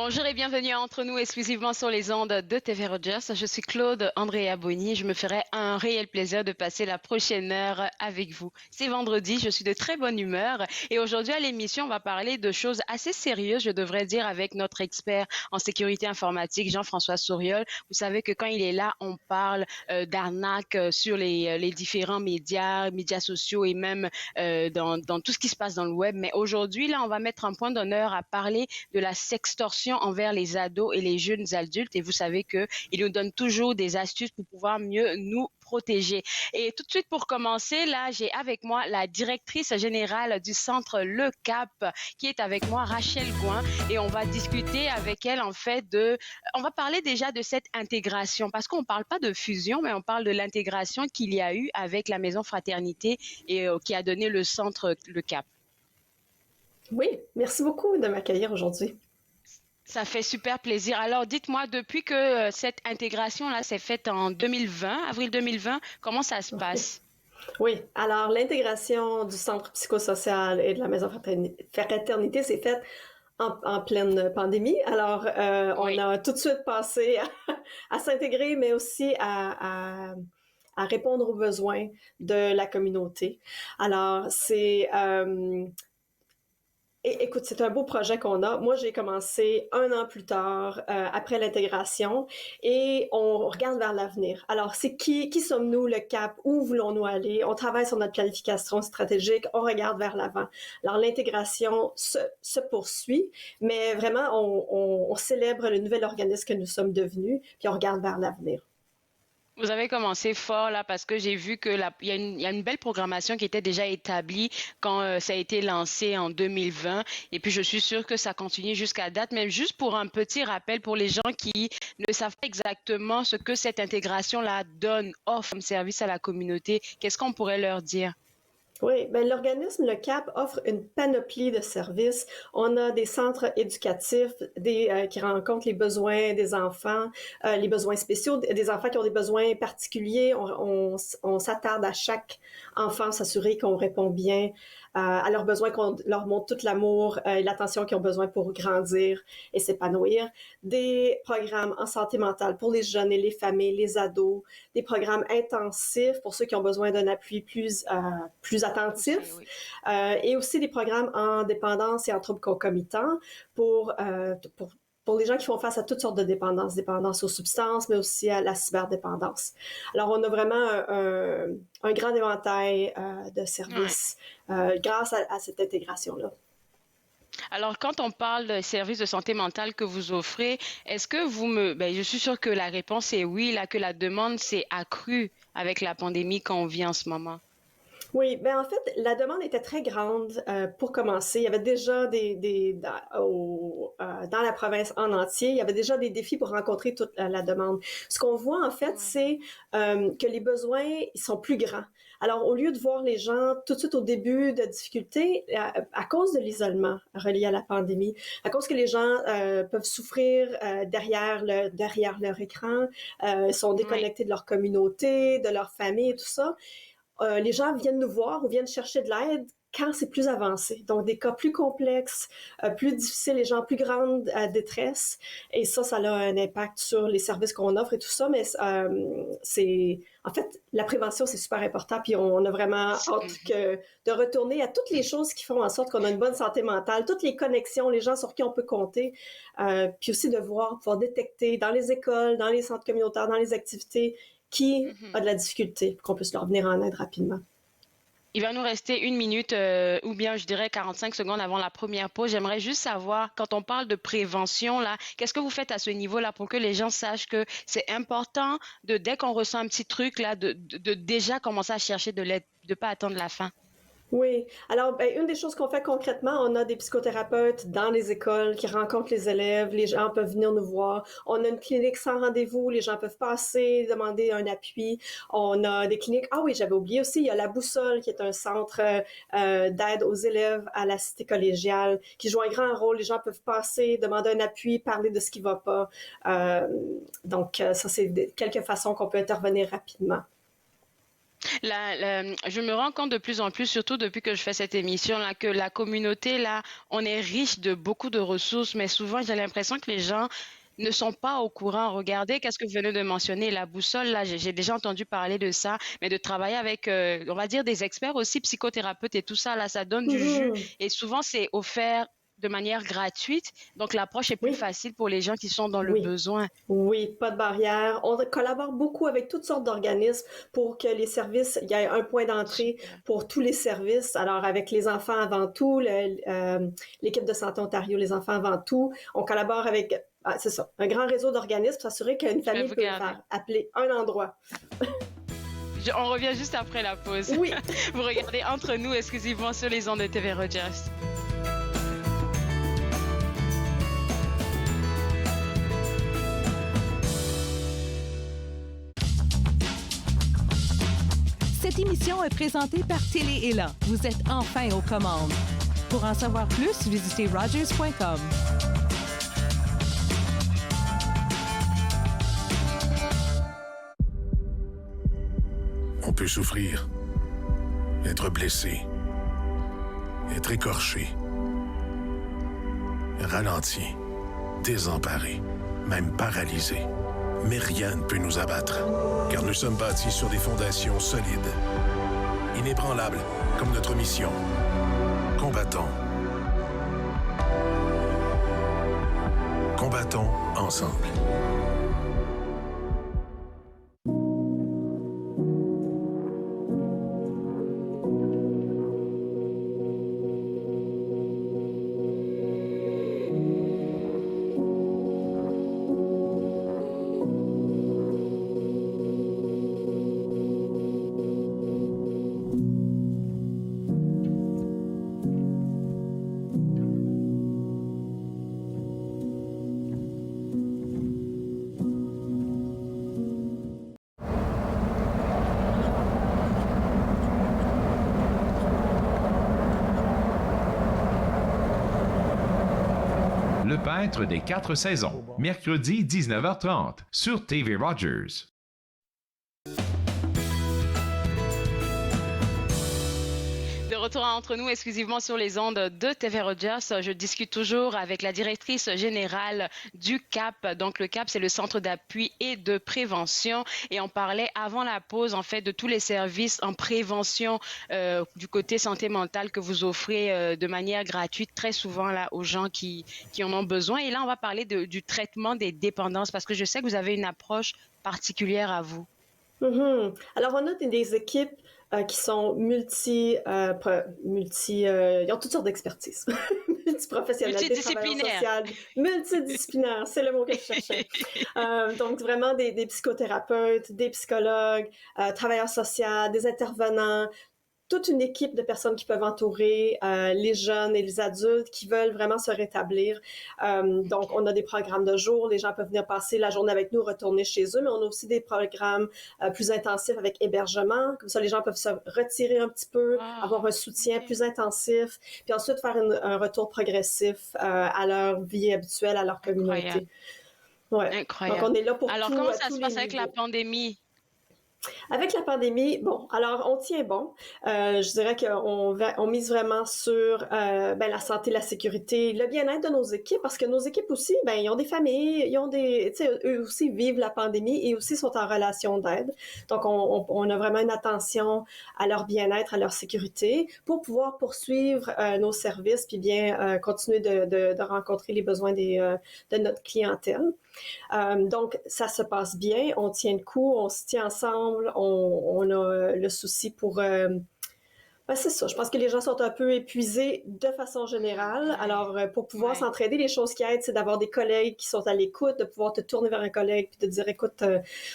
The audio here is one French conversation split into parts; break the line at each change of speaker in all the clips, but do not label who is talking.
Bonjour et bienvenue à Entre nous exclusivement sur les ondes de TV Rogers. Je suis Claude Andrea Bonny et je me ferai un réel plaisir de passer la prochaine heure avec vous. C'est vendredi, je suis de très bonne humeur et aujourd'hui à l'émission, on va parler de choses assez sérieuses, je devrais dire, avec notre expert en sécurité informatique, Jean-François Souriol. Vous savez que quand il est là, on parle d'arnaques sur les différents médias sociaux et même dans tout ce qui se passe dans le web. Mais aujourd'hui, là, on va mettre un point d'honneur à parler de la sextorsion envers les ados et les jeunes adultes. Et vous savez que il nous donne toujours des astuces pour pouvoir mieux nous protéger. Et tout de suite pour commencer, là, j'ai avec moi la directrice générale du centre Le Cap qui est avec moi, Rachel Gouin, et on va discuter avec elle en fait on va parler déjà de cette intégration parce qu'on parle pas de fusion, mais on parle de l'intégration qu'il y a eu avec la Maison Fraternité et qui a donné le centre Le Cap.
Oui, merci beaucoup de m'accueillir aujourd'hui.
Ça fait super plaisir. Alors, dites-moi, depuis que cette intégration-là s'est faite en 2020, avril 2020, comment ça se passe?
Oui, alors l'intégration du centre psychosocial et de la maison fraternité s'est faite en pleine pandémie. Alors, on
Oui.
a tout de suite passé à s'intégrer, mais aussi à répondre aux besoins de la communauté. Alors, écoute, c'est un beau projet qu'on a. Moi, j'ai commencé un an plus tard, après l'intégration, et on regarde vers l'avenir. Alors, c'est qui sommes-nous, le cap? Où voulons-nous aller? On travaille sur notre planification stratégique, on regarde vers l'avant. Alors, l'intégration se poursuit, mais vraiment, on célèbre le nouvel organisme que nous sommes devenus, puis on regarde vers l'avenir.
Vous avez commencé fort là parce que j'ai vu que il y a une belle programmation qui était déjà établie quand ça a été lancé en 2020 et puis je suis sûre que ça continue jusqu'à date. Mais juste pour un petit rappel pour les gens qui ne savent pas exactement ce que cette intégration là donne, offre comme service à la communauté, qu'est-ce qu'on pourrait leur dire?
Oui, ben l'organisme, le CAP, offre une panoplie de services. On a des centres éducatifs qui rencontrent les besoins des enfants, les besoins spéciaux, des enfants qui ont des besoins particuliers. On s'attarde à chaque enfant, s'assurer qu'on répond bien à leurs besoins, qu'on leur montre tout l'amour et l'attention qu'ils ont besoin pour grandir et s'épanouir. Des programmes en santé mentale pour les jeunes et les familles, les ados, des programmes intensifs pour ceux qui ont besoin d'un appui plus
Poussé,
attentif,
oui.
et aussi des programmes en dépendance et en troubles concomitants pour les gens qui font face à toutes sortes de dépendances, dépendance aux substances, mais aussi à la cyberdépendance. Alors, on a vraiment un grand éventail de
Ouais.
services grâce à cette intégration-là.
Alors, quand on parle de services de santé mentale que vous offrez, est-ce que je suis sûre que la réponse est oui, là, que la demande s'est accrue avec la pandémie qu'on vit en ce moment.
Oui, ben en fait, la demande était très grande pour commencer. Il y avait déjà dans la province en entier, il y avait déjà des défis pour rencontrer toute la demande. Ce qu'on voit en fait,
Ouais.
c'est que les besoins ils sont plus grands. Alors, au lieu de voir les gens tout de suite au début de difficultés, à cause de l'isolement relié à la pandémie, à cause que les gens peuvent souffrir derrière leur écran, sont
Oui.
déconnectés de leur communauté, de leur famille, et tout ça, les gens viennent nous voir ou viennent chercher de l'aide quand c'est plus avancé. Donc, des cas plus complexes, plus difficiles, les gens plus grande détresse. Et ça a un impact sur les services qu'on offre et tout ça. Mais en fait, la prévention, c'est super important. Puis on a vraiment hâte
Mhm.
de retourner à toutes les choses qui font en sorte qu'on a une bonne santé mentale, toutes les connexions, les gens sur qui on peut compter. Puis aussi de pouvoir détecter dans les écoles, dans les centres communautaires, dans les activités, qui a
Mhm.
de la difficulté, pour qu'on puisse leur venir en aide rapidement.
Il va nous rester une minute ou bien je dirais 45 secondes avant la première pause. J'aimerais juste savoir, quand on parle de prévention, là, qu'est-ce que vous faites à ce niveau-là pour que les gens sachent que c'est important de, dès qu'on ressent un petit truc, là, de déjà commencer à chercher de l'aide, de pas attendre la fin.
Oui. Alors, ben, une des choses qu'on fait concrètement, on a des psychothérapeutes dans les écoles qui rencontrent les élèves. Les gens peuvent venir nous voir. On a une clinique sans rendez-vous. Les gens peuvent passer, demander un appui. On a des cliniques. Ah oui, j'avais oublié aussi. Il y a la Boussole qui est un centre d'aide aux élèves à la cité collégiale qui joue un grand rôle. Les gens peuvent passer, demander un appui, parler de ce qui va pas. Donc, ça, c'est quelques façons qu'on peut intervenir rapidement.
Je me rends compte de plus en plus, surtout depuis que je fais cette émission-là, que la communauté, là, on est riche de beaucoup de ressources, mais souvent, j'ai l'impression que les gens ne sont pas au courant. Regardez, qu'est-ce que vous venez de mentionner, la boussole, là, j'ai déjà entendu parler de ça, mais de travailler avec, on va dire, des experts aussi, psychothérapeutes et tout ça, là, ça donne du jus.
Mhm.
Et souvent, c'est offert de manière gratuite, donc l'approche est plus
Oui,
facile pour les gens qui sont dans le
oui.
besoin.
Oui, pas de barrière. On collabore beaucoup avec toutes sortes d'organismes pour que les services, il y ait un point d'entrée
Super.
pour tous les services. Alors, avec les enfants avant tout, l'équipe de Santé Ontario, les enfants avant tout, on collabore avec, c'est ça, un grand réseau d'organismes pour s'assurer qu'une
Je vais
famille
vous
peut
garder.
faire appeler un endroit.
On revient juste après la pause.
Oui.
Vous regardez Entre nous exclusivement sur les ondes de TV Rogers.
Cette émission est présentée par Télé Élan. Vous êtes enfin aux commandes. Pour en savoir plus, visitez rogers.com.
On peut souffrir, être blessé, être écorché, ralenti, désemparé, même paralysé. Mais rien ne peut nous abattre, car nous sommes bâtis sur des fondations solides, inébranlables comme notre mission. Combattons. Combattons ensemble.
Le peintre des 4 saisons, mercredi 19h30 sur TV Rogers.
De retour Entre nous exclusivement sur les ondes de TV Rogers, je discute toujours avec la directrice générale du CAP. Donc le CAP, c'est le Centre d'appui et de prévention. Et on parlait avant la pause, en fait, de tous les services en prévention du côté santé mentale que vous offrez de manière gratuite très souvent là aux gens qui en ont besoin. Et là, on va parler du traitement des dépendances parce que je sais que vous avez une approche particulière à vous.
Mhm. Alors, on a des équipes qui sont ils ont toutes sortes d'expertises. Multiprofessionnalité, travailleurs
Multidisciplinaire.
sociaux, multidisciplinaire, c'est le mot que je cherchais. Donc, vraiment des psychothérapeutes, des psychologues, travailleurs sociaux, des intervenants, toute une équipe de personnes qui peuvent entourer les jeunes et les adultes qui veulent vraiment se rétablir. Donc, on a des programmes de jour, les gens peuvent venir passer la journée avec nous, retourner chez eux, mais on a aussi des programmes plus intensifs avec hébergement, comme ça les gens peuvent se retirer un petit peu, avoir un soutien plus intensif, puis ensuite faire un retour progressif à leur vie habituelle, à leur communauté.
Incroyable.
Ouais.
Incroyable.
Donc, on est là pour
Alors,
tout,
comment
à
ça
tous
se
les
passe avec la
niveaux.
pandémie?
Avec la pandémie, bon, alors on tient bon. Je dirais on mise vraiment sur la santé, la sécurité, le bien-être de nos équipes, parce que nos équipes aussi, ils ont des familles, ils ont tu sais, eux aussi vivent la pandémie et aussi sont en relation d'aide. Donc on a vraiment une attention à leur bien-être, à leur sécurité, pour pouvoir poursuivre nos services, puis bien continuer de rencontrer les besoins de notre clientèle. Donc, ça se passe bien, on tient le coup, on se tient ensemble, on a le souci pour... c'est ça, je pense que les gens sont un peu épuisés de façon générale. Alors, pour pouvoir s'entraider, les choses qui aident, c'est d'avoir des collègues qui sont à l'écoute, de pouvoir te tourner vers un collègue puis de dire, écoute,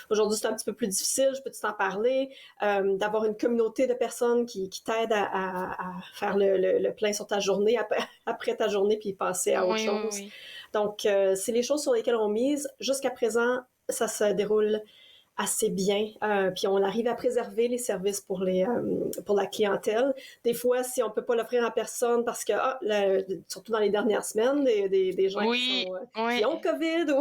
aujourd'hui c'est un petit peu plus difficile, je peux-tu t'en parler? D'avoir une communauté de personnes qui t'aident à faire le plein sur ta journée, après ta journée, puis passer à autre chose.
Oui.
Donc, c'est les choses sur lesquelles on mise. Jusqu'à présent, ça se déroule assez bien, puis on arrive à préserver les services pour la clientèle. Des fois, si on peut pas l'offrir à personne parce que, surtout dans les dernières semaines, des gens
Oui,
qui
oui.
ont COVID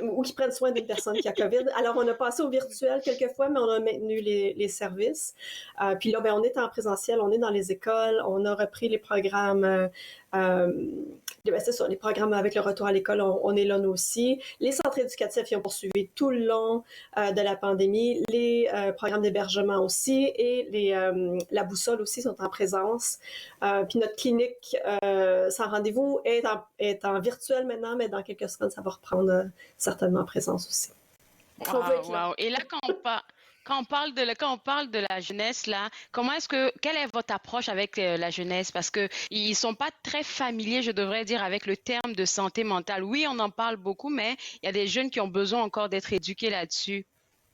ou qui prennent soin d'une personne qui a COVID. Alors, on a passé au virtuel quelquefois, mais on a maintenu les services. Puis là, on est en présentiel, on est dans les écoles, on a repris les programmes c'est ça, les programmes avec le retour à l'école, on est là nous aussi. Les centres éducatifs, ils ont poursuivi tout le long de la pandémie. Les programmes d'hébergement aussi et la boussole aussi sont en présence. Puis notre clinique sans rendez-vous est en virtuel maintenant, mais dans quelques semaines, ça va reprendre certainement en présence aussi. On veut être là.
Wow. Et là, quand on parle de la jeunesse, là, quelle est votre approche avec la jeunesse? Parce que ils sont pas très familiers, je devrais dire, avec le terme de santé mentale. Oui, on en parle beaucoup, mais il y a des jeunes qui ont besoin encore d'être éduqués là-dessus.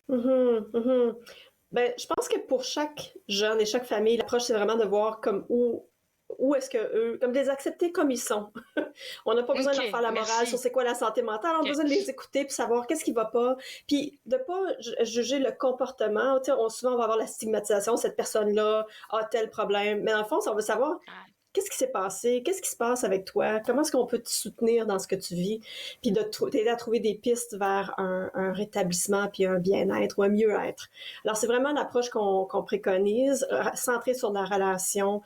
Ben, je pense que pour chaque jeune et chaque famille, l'approche, c'est vraiment de voir comme où est-ce que eux, comme de les accepter comme ils sont. On n'a pas besoin de leur faire la morale sur c'est quoi la santé mentale, on a besoin de les écouter puis savoir qu'est-ce qui va pas, puis de pas juger le comportement. Tu sais, souvent on va avoir la stigmatisation, cette personne-là a tel problème, mais dans le fond, on veut savoir qu'est-ce qui s'est passé, qu'est-ce qui se passe avec toi, comment est-ce qu'on peut te soutenir dans ce que tu vis, puis t'aider à trouver des pistes vers un rétablissement, puis un bien-être ou un mieux-être. Alors, c'est vraiment l'approche qu'on préconise, centrée sur la relation,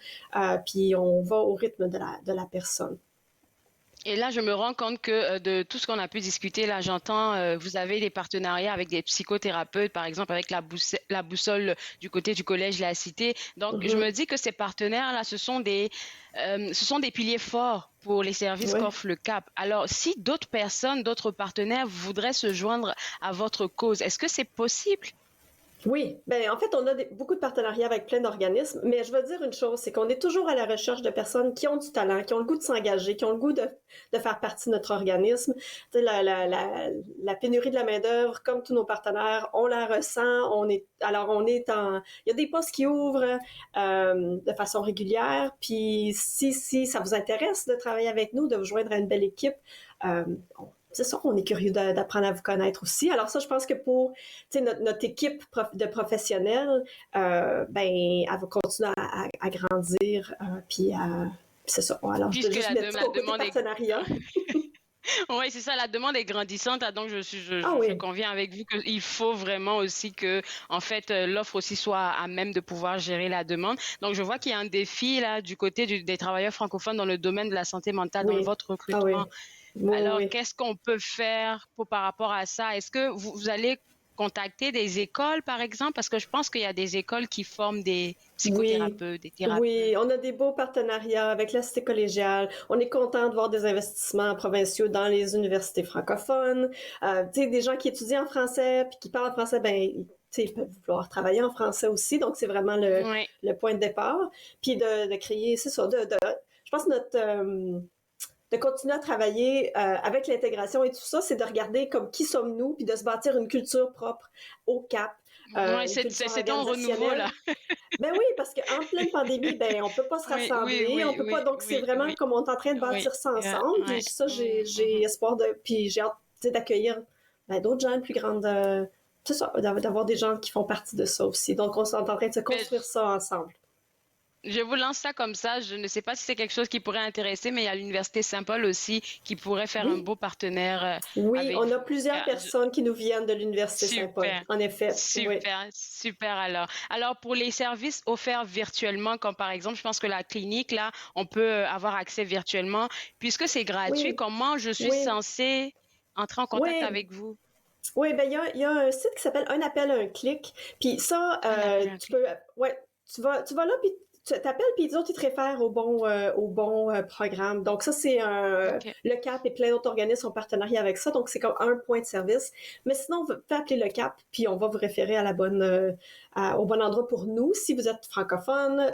puis on va au rythme de la personne.
Et là, je me rends compte que de tout ce qu'on a pu discuter, là, j'entends, vous avez des partenariats avec des psychothérapeutes, par exemple, avec la boussole du côté du collège La Cité. Donc, je me dis que ces partenaires-là, ce sont des piliers forts pour les services qu'offre le CAP. Alors, si d'autres personnes, d'autres partenaires voudraient se joindre à votre cause, est-ce que c'est possible?
Oui, ben en fait, on a beaucoup de partenariats avec plein d'organismes, mais je veux dire une chose, c'est qu'on est toujours à la recherche de personnes qui ont du talent, qui ont le goût de s'engager, qui ont le goût de faire partie de notre organisme. Tu sais, la pénurie de la main-d'œuvre, comme tous nos partenaires, on la ressent. Il y a des postes qui ouvrent de façon régulière. Puis si ça vous intéresse de travailler avec nous, de vous joindre à une belle équipe, c'est sûr qu'on est curieux d'apprendre à vous connaître aussi. Alors ça, je pense que pour notre équipe de professionnels, elle va continuer à grandir. Puis c'est ça. Alors, je dois juste mettre ça au côté partenariat.
Oui, c'est ça, la demande est grandissante, donc je conviens avec vous qu'il faut vraiment aussi que, en fait, l'offre aussi soit à même de pouvoir gérer la demande. Donc, je vois qu'il y a un défi là du côté des travailleurs francophones dans le domaine de la santé mentale, dans votre recrutement. Alors, qu'est-ce qu'on peut faire par rapport à ça? Est-ce que vous allez contacter des écoles, par exemple? Parce que je pense qu'il y a des écoles qui forment des psychothérapeutes, des thérapeutes.
Oui, on a des beaux partenariats avec la Cité collégiale. On est content de voir des investissements provinciaux dans les universités francophones. Des gens qui étudient en français puis qui parlent français, ils peuvent vouloir travailler en français aussi. Donc, c'est vraiment le point de départ. Puis de créer, c'est ça, je pense de continuer à travailler avec l'intégration et tout ça, c'est de regarder comme qui sommes-nous, puis de se bâtir une culture propre au CAP.
C'est un renouveau, là.
Ben oui, parce qu'en pleine pandémie, on peut pas se rassembler, on peut pas, donc c'est vraiment comme on est en train de bâtir ça ensemble. Et ça, j'ai espoir puis j'ai hâte d'accueillir d'autres gens, plus grandes, c'est ça, d'avoir des gens qui font partie de ça aussi. Donc, on est en train de se construire ça ensemble.
Je vous lance ça comme ça. Je ne sais pas si c'est quelque chose qui pourrait intéresser, mais il y a l'Université Saint-Paul aussi qui pourrait faire un beau partenaire.
Oui, on a plusieurs personnes qui nous viennent de l'Université Saint-Paul, en effet.
Super alors. Alors, pour les services offerts virtuellement, comme par exemple, je pense que la clinique, là, on peut avoir accès virtuellement. Puisque c'est gratuit, comment je suis censée entrer en contact avec vous?
Oui, il y a un site qui s'appelle Un appel, un clic. Puis ça, tu peux... Tu vas là, puis tu t'appelles, puis les autres, ils te réfèrent au bon programme. Donc ça, c'est le CAP et plein d'autres organismes en partenariat avec ça. Donc, c'est comme un point de service. Mais sinon, vous pouvez appeler le CAP, puis on va vous référer à au bon endroit pour nous. Si vous êtes francophone,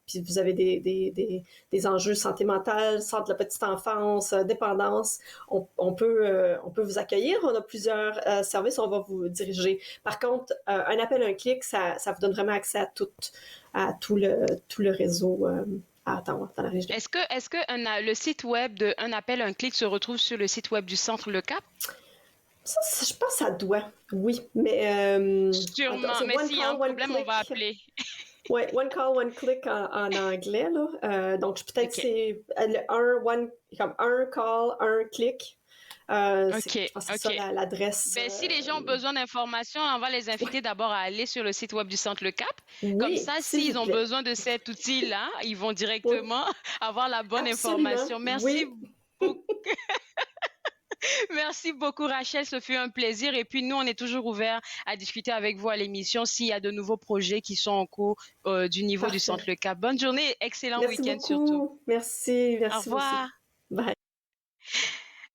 puis vous avez des enjeux santé mentale, santé de la petite enfance, dépendance, on peut vous accueillir. On a plusieurs services, on va vous diriger. Par contre, un appel, un clic, ça vous donne vraiment accès à tout le réseau à Ottawa, dans la région.
Est-ce que le site web de Un appel, un clic se retrouve sur le site web du Centre Le Cap?
Ça, je pense que ça doit, oui. Mais
Sûrement,
c'est
mais
one
s'il y a un
call, one
problème, on va
click.
appeler.
Oui, one call, one click en anglais, là. Donc, peut-être
OK.
c'est comme un call, un clic.
OK,
Je pense que c'est ça
OK.
l'adresse.
Ben, si les gens ont besoin d'informations, on va les
Ouais.
inviter d'abord à aller sur le site web du Centre Le Cap. Comme
Oui,
ça,
s'il vous
s'ils ont
plaît.
besoin de cet outil-là, ils vont
Oui,
directement avoir la bonne
absolument.
information. Merci
Oui.
beaucoup. Merci beaucoup, Rachel. Ce fut un plaisir. Et puis, nous, on est toujours ouverts à discuter avec vous à l'émission s'il y a de nouveaux projets qui sont en cours du niveau du Centre
Parfait.
Le Cap. Bonne journée et excellent
Merci
week-end surtout.
beaucoup. Merci.
Au
Merci vous aussi.
revoir.
Bye.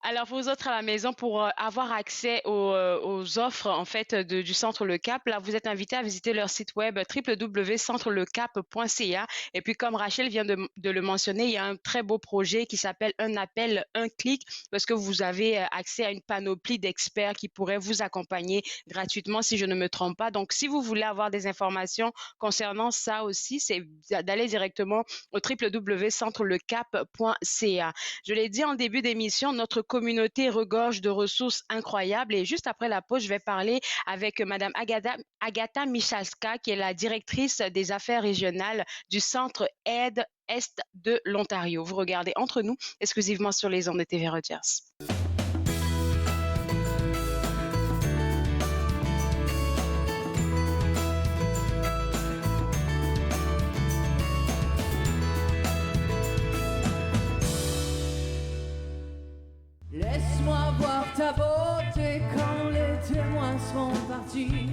Alors, vous autres à la maison, pour avoir accès aux offres en fait du Centre Le Cap, là, vous êtes invités à visiter leur site web www.centrelecap.ca. Et puis, comme Rachel vient de le mentionner, il y a un très beau projet qui s'appelle Un appel, un clic, parce que vous avez accès à une panoplie d'experts qui pourraient vous accompagner gratuitement, si je ne me trompe pas. Donc, si vous voulez avoir des informations concernant ça aussi, c'est d'aller directement au www.centrelecap.ca. Je l'ai dit en début d'émission, notre communauté regorge de ressources incroyables et juste après la pause, je vais parler avec Madame Agatha Michalska, qui est la directrice des affaires régionales du Centre Aide Est de l'Ontario. Vous regardez Entre nous, exclusivement sur les ondes de TV Rogers.
Laisse-moi voir ta beauté quand les témoins seront partis.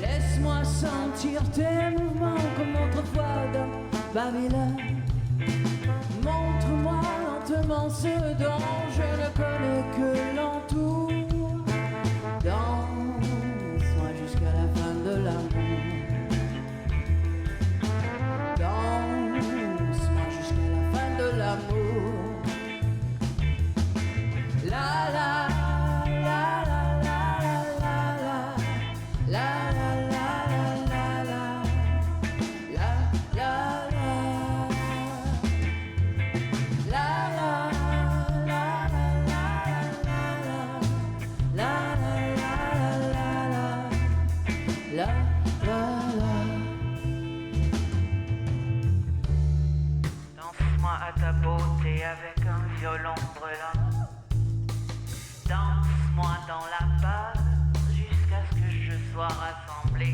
Laisse-moi sentir tes mouvements comme autrefois dans Babylone. Montre-moi lentement ce dont je ne connais que l'entour. Danse-moi jusqu'à la fin de l'amour. Danse-moi jusqu'à la fin de l'amour. La la la la la la la la la la la la la Danse-moi à ta beauté avec un violon brûlant. Danse-moi dans la peur jusqu'à ce que je sois rassemblé.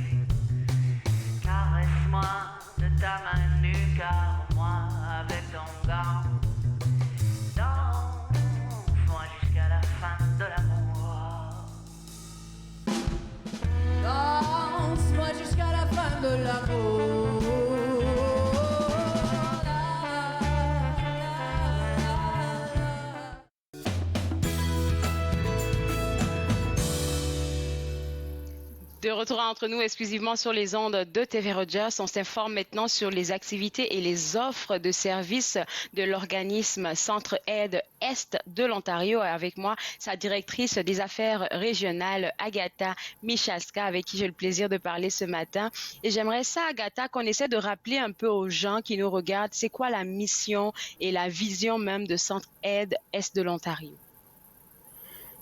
Caresse-moi de ta main nue, carre-moi avec ton gant. Danse-moi jusqu'à la fin de l'amour. Danse-moi jusqu'à la fin de l'amour.
De retour entre nous exclusivement sur les ondes de TV Rogers, on s'informe maintenant sur les activités et les offres de services de l'organisme Centre Aide Est de l'Ontario. Avec moi, sa directrice des affaires régionales, Agatha Michalska, avec qui j'ai le plaisir de parler ce matin. Et j'aimerais ça, Agatha, qu'on essaie de rappeler un peu aux gens qui nous regardent, c'est quoi la mission et la vision même de Centre Aide Est de l'Ontario.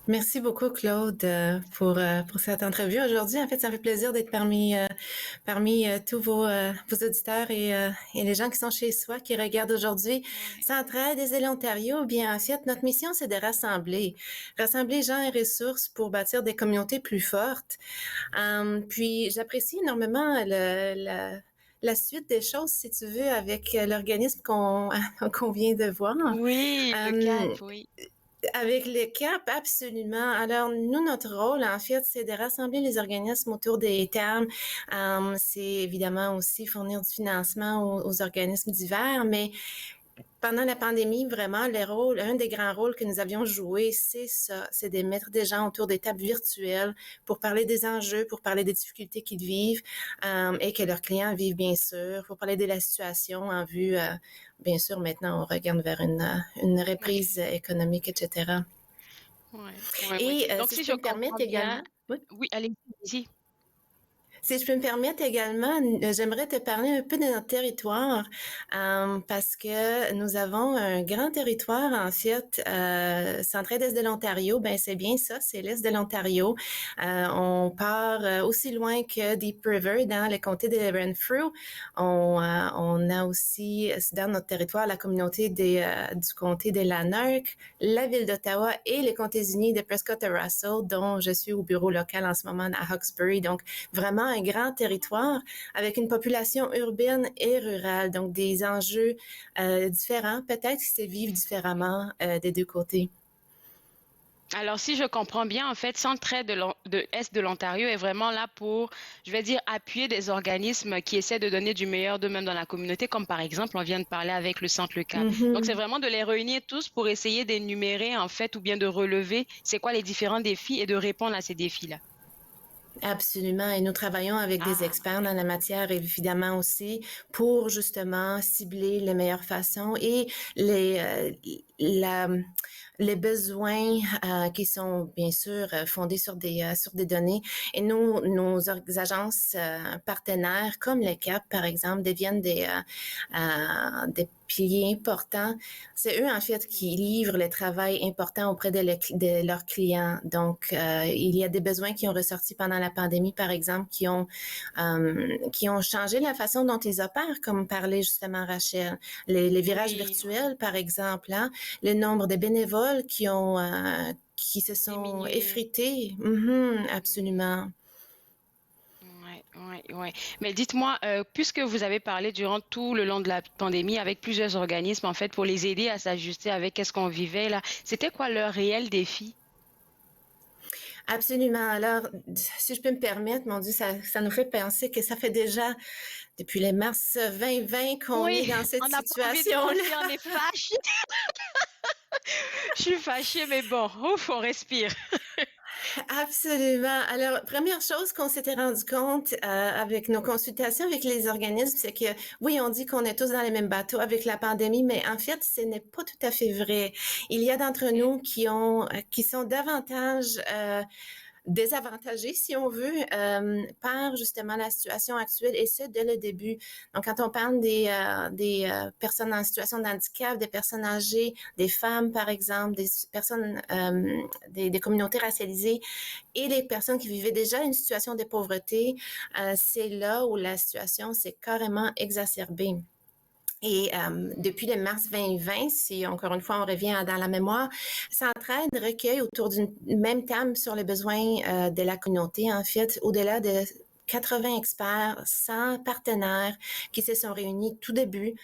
Merci beaucoup, Claude, pour cette entrevue aujourd'hui. En fait, ça me fait plaisir d'être parmi tous vos auditeurs et les gens qui sont chez soi, qui regardent aujourd'hui Centre Aide de l'Ontario. Bien, en fait, notre mission, c'est de rassembler gens et ressources pour bâtir des communautés plus fortes. Puis, j'apprécie énormément la suite des choses, si tu veux, avec l'organisme qu'on vient de voir.
Oui, le CAP, oui.
Avec le CAP, absolument. Alors, nous, notre rôle, en fait, c'est de rassembler les organismes autour des termes. C'est évidemment aussi fournir du financement aux organismes divers, mais pendant la pandémie, vraiment, un des grands rôles que nous avions joué, c'est ça, c'est de mettre des gens autour des tables virtuelles pour parler des enjeux, pour parler des difficultés qu'ils vivent et que leurs clients vivent, bien sûr, pour parler de la situation en vue, bien sûr, maintenant, on regarde vers une reprise économique, etc.
Ouais,
Et
donc,
si
si
je
je
peux me permettre
comprends bien,
également... Oui.
oui, allez-y.
Si je peux me permettre également, j'aimerais te parler un peu de notre territoire parce que nous avons un grand territoire, en fait, centre-est de l'Ontario. Ben c'est bien ça, c'est l'est de l'Ontario. On part aussi loin que Deep River dans le comté de Renfrew. On a aussi dans notre territoire la communauté du comté de Lanark, la ville d'Ottawa et les comtés unis de Prescott et Russell, dont je suis au bureau local en ce moment à Hawkesbury. Donc, vraiment un grand territoire avec une population urbaine et rurale. Donc, des enjeux différents, peut-être qui se vivent différemment des deux côtés.
Alors, si je comprends bien, en fait, Centre-Est de Est de l'Ontario est vraiment là pour, je vais dire, appuyer des organismes qui essaient de donner du meilleur d'eux-mêmes dans la communauté, comme par exemple, on vient de parler avec le Centre Le Cap. Donc, c'est vraiment de les réunir tous pour essayer d'énumérer, en fait, ou bien de relever c'est quoi les différents défis et de répondre à ces défis-là.
Absolument. Et nous travaillons avec des experts dans la matière, évidemment aussi, pour justement cibler les meilleures façons et les besoins qui sont bien sûr fondés sur des données. Et nos agences partenaires, comme le CAP, par exemple, deviennent des piliers importants. C'est eux, en fait, qui livrent le travail important auprès de leurs clients. Donc, il y a des besoins qui ont ressorti pendant la pandémie, par exemple, qui ont changé la façon dont ils opèrent, comme parlait justement Rachel. Les virages virtuels, par exemple, hein, le nombre de bénévoles qui se sont effrités. Absolument.
Oui. Mais dites-moi, puisque vous avez parlé durant tout le long de la pandémie avec plusieurs organismes, en fait, pour les aider à s'ajuster avec ce qu'on vivait là, c'était quoi leur réel défi?
Absolument. Alors, si je peux me permettre, mon Dieu, ça nous fait penser que ça fait déjà depuis le mars 2020 qu'on est dans cette situation-là.
On est fâchés. Je suis fâchée, mais bon, ouf, on respire.
Absolument. Alors, première chose qu'on s'était rendu compte avec nos consultations avec les organismes, c'est que oui, on dit qu'on est tous dans les mêmes bateaux avec la pandémie, mais en fait, ce n'est pas tout à fait vrai. Il y a d'entre nous qui sont davantage désavantagés, si on veut, par justement la situation actuelle et ce, dès le début. Donc, quand on parle des personnes en situation de handicap, des personnes âgées, des femmes, par exemple, des personnes, des communautés racialisées et les personnes qui vivaient déjà une situation de pauvreté, c'est là où la situation s'est carrément exacerbée. Et depuis le mars 2020, si encore une fois on revient dans la mémoire, Centraide recueille autour d'une même table sur les besoins de la communauté, en fait, au-delà de 80 experts, 100 partenaires qui se sont réunis tout début.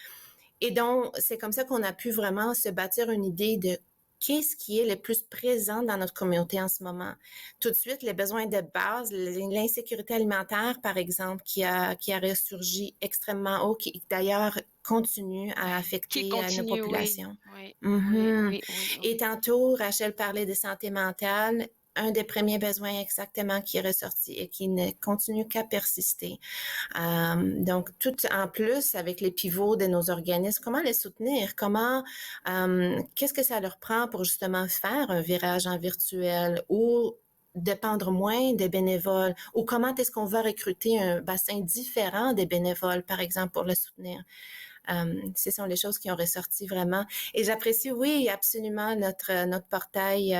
Et donc, c'est comme ça qu'on a pu vraiment se bâtir une idée de qu'est-ce qui est le plus présent dans notre communauté en ce moment. Tout de suite, les besoins de base, l'insécurité alimentaire, par exemple, qui a ressurgi extrêmement haut, qui d'ailleurs continue à affecter nos populations.
Oui.
Et tantôt, Rachel parlait de santé mentale. Un des premiers besoins exactement qui est ressorti et qui ne continue qu'à persister. Donc, tout en plus, avec les pivots de nos organismes, comment les soutenir? Qu'est-ce que ça leur prend pour justement faire un virage en virtuel ou dépendre moins des bénévoles? Ou comment est-ce qu'on va recruter un bassin différent des bénévoles, par exemple, pour le soutenir? Ce sont les choses qui ont ressorti vraiment. Et j'apprécie, oui, absolument notre portail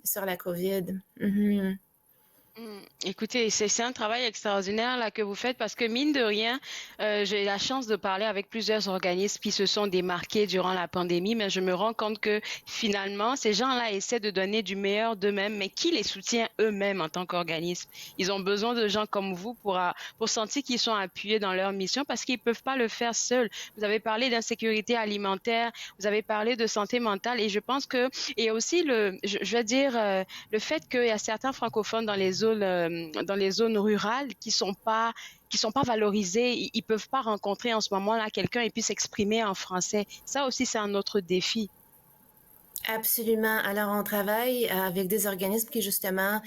sur la COVID.
Écoutez, c'est un travail extraordinaire là que vous faites parce que mine de rien, j'ai la chance de parler avec plusieurs organismes qui se sont démarqués durant la pandémie, mais je me rends compte que finalement, ces gens-là essaient de donner du meilleur d'eux-mêmes, mais qui les soutient eux-mêmes en tant qu'organisme? Ils ont besoin de gens comme vous pour sentir qu'ils sont appuyés dans leur mission parce qu'ils peuvent pas le faire seuls. Vous avez parlé d'insécurité alimentaire, vous avez parlé de santé mentale et je pense que il y a aussi je vais dire le fait qu'il y a certains francophones dans les zones rurales qui sont pas valorisés, ils peuvent pas rencontrer en ce moment-là quelqu'un et puis s'exprimer en français. Ça aussi, c'est un autre défi.
Absolument. Alors, on travaille avec des organismes qui, justement,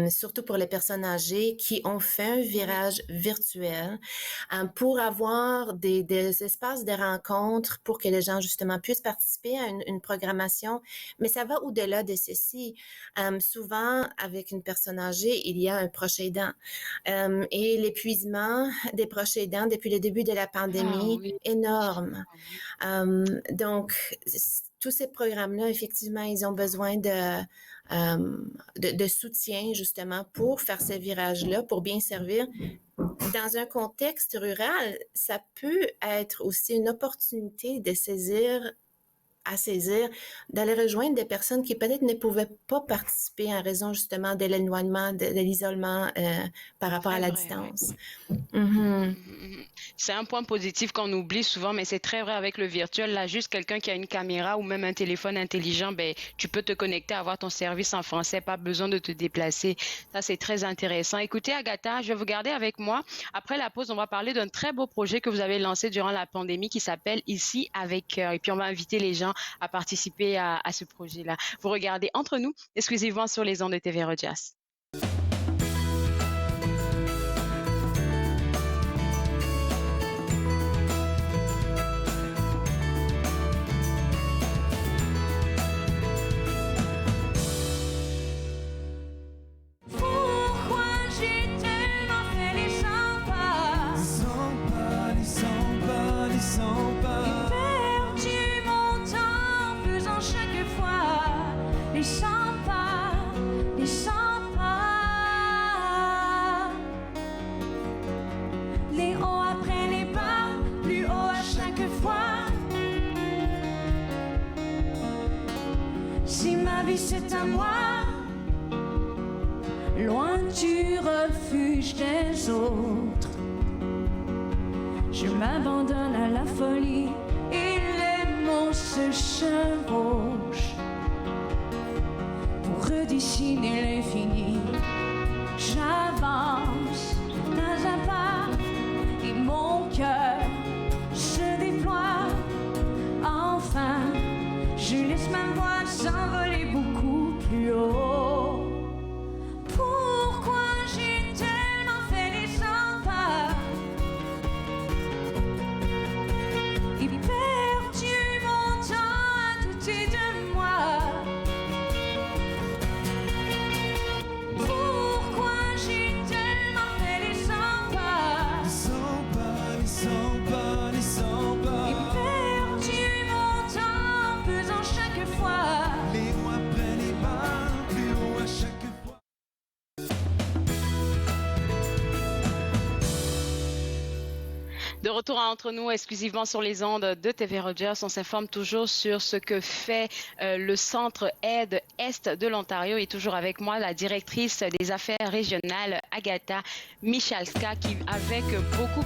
surtout pour les personnes âgées, qui ont fait un virage virtuel pour avoir des espaces de rencontres pour que les gens, justement, puissent participer à une programmation. Mais ça va au-delà de ceci. Souvent, avec une personne âgée, il y a un proche aidant. Et l'épuisement des proches aidants depuis le début de la
Ah
pandémie,
oui,
énorme.
ah oui.
Donc, tous ces programmes-là, effectivement, ils ont besoin de soutien, justement, pour faire ce virage-là, pour bien servir. Dans un contexte rural, ça peut être aussi une opportunité de saisir, d'aller rejoindre des personnes qui peut-être ne pouvaient pas participer en raison justement de l'éloignement, de l'isolement par rapport à
Très
la
vrai, oui.
distance. Mhm.
Mhm. C'est un point positif qu'on oublie souvent, mais c'est très vrai avec le virtuel. Là, juste quelqu'un qui a une caméra ou même un téléphone intelligent, ben, tu peux te connecter, avoir ton service en français, pas besoin de te déplacer. Ça, c'est très intéressant. Écoutez, Agatha, je vais vous garder avec moi. Après la pause, on va parler d'un très beau projet que vous avez lancé durant la pandémie qui s'appelle Ici avec cœur. Et puis, on va inviter les gens à participer à ce projet-là. Vous regardez Entre nous, exclusivement sur les ondes de TV Rogers.
Pourquoi j'ai tellement fait les 100 pas? Les 100 pas, les 100 pas, les 100 pas. J'ai perdu mon temps en faisant chaque fois les 100 pas, les 100 pas. Les hauts après les bas, plus haut à chaque fois. Si ma vie c'est à moi, loin du refuge des autres, je m'abandonne à la folie et les mots se chevauchent pour redessiner l'infini. J'avance pas à pas et mon cœur se déploie. Enfin, je laisse ma voix s'envoler beaucoup plus haut. Pourquoi j'ai tellement fait les 100 pas et perdu mon temps à douter de moi? Pourquoi j'ai tellement fait les 100 pas? Les 100 pas, les 100 pas, les 100 pas. Et perdu mon temps en faisant chaque fois les hauts après les bas, plus haut à chaque fois.
De retour à Entre nous, exclusivement sur les ondes de TV Rogers, on s'informe toujours sur ce que fait le Centre Aide Est de l'Ontario. Et toujours avec moi, la directrice des affaires régionales, Agatha Michalska, qui, avec beaucoup,